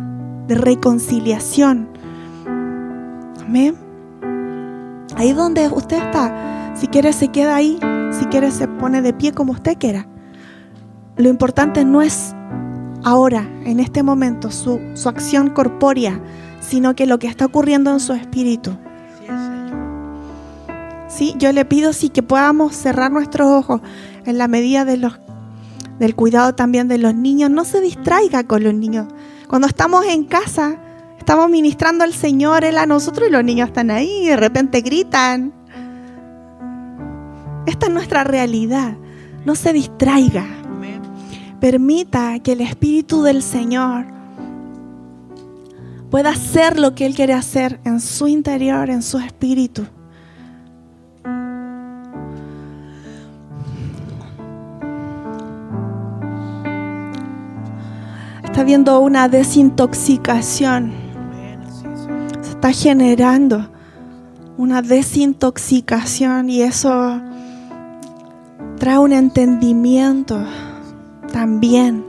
de reconciliación. Amén. Ahí donde usted está, si quiere se queda ahí, si quiere se pone de pie como usted quiera. Lo importante no es ahora, en este momento, su acción corpórea, sino que lo que está ocurriendo en su espíritu. Sí, yo le pido que podamos cerrar nuestros ojos en la medida del cuidado también de los niños. No se distraiga con los niños. Cuando estamos en casa, estamos ministrando al Señor, Él a nosotros, y los niños están ahí y de repente gritan. Esta es nuestra realidad. No se distraiga. Permita que el Espíritu del Señor pueda hacer lo que Él quiere hacer en su interior, en su espíritu. Está habiendo una desintoxicación. Se está generando una desintoxicación, y eso trae un entendimiento también.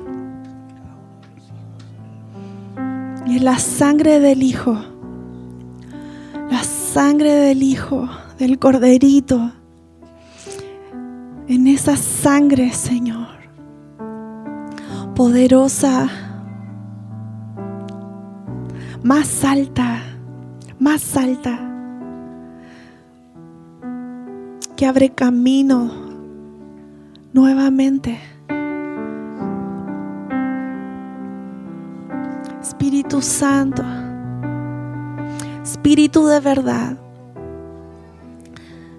Y es la sangre del Hijo, del Corderito. En esa sangre, Señor, poderosa, más alta, que abre camino nuevamente. Espíritu Santo, Espíritu de verdad,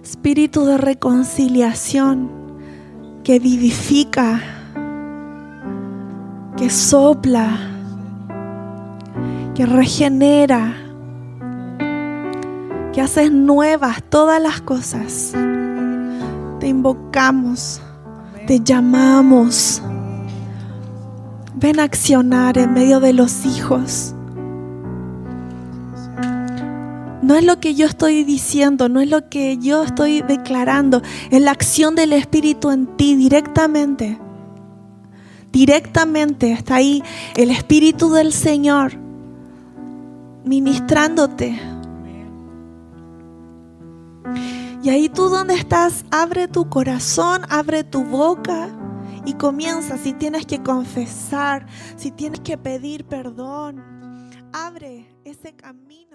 Espíritu de reconciliación, que vivifica, que sopla, que regenera, que haces nuevas todas las cosas. Te invocamos, te llamamos. Ven a accionar en medio de los hijos. No es lo que yo estoy diciendo, no es lo que yo estoy declarando, es la acción del Espíritu en ti directamente. Directamente está ahí el Espíritu del Señor ministrándote. Y ahí tú donde estás, abre tu corazón, abre tu boca y comienza. Si tienes que confesar, si tienes que pedir perdón, abre ese camino.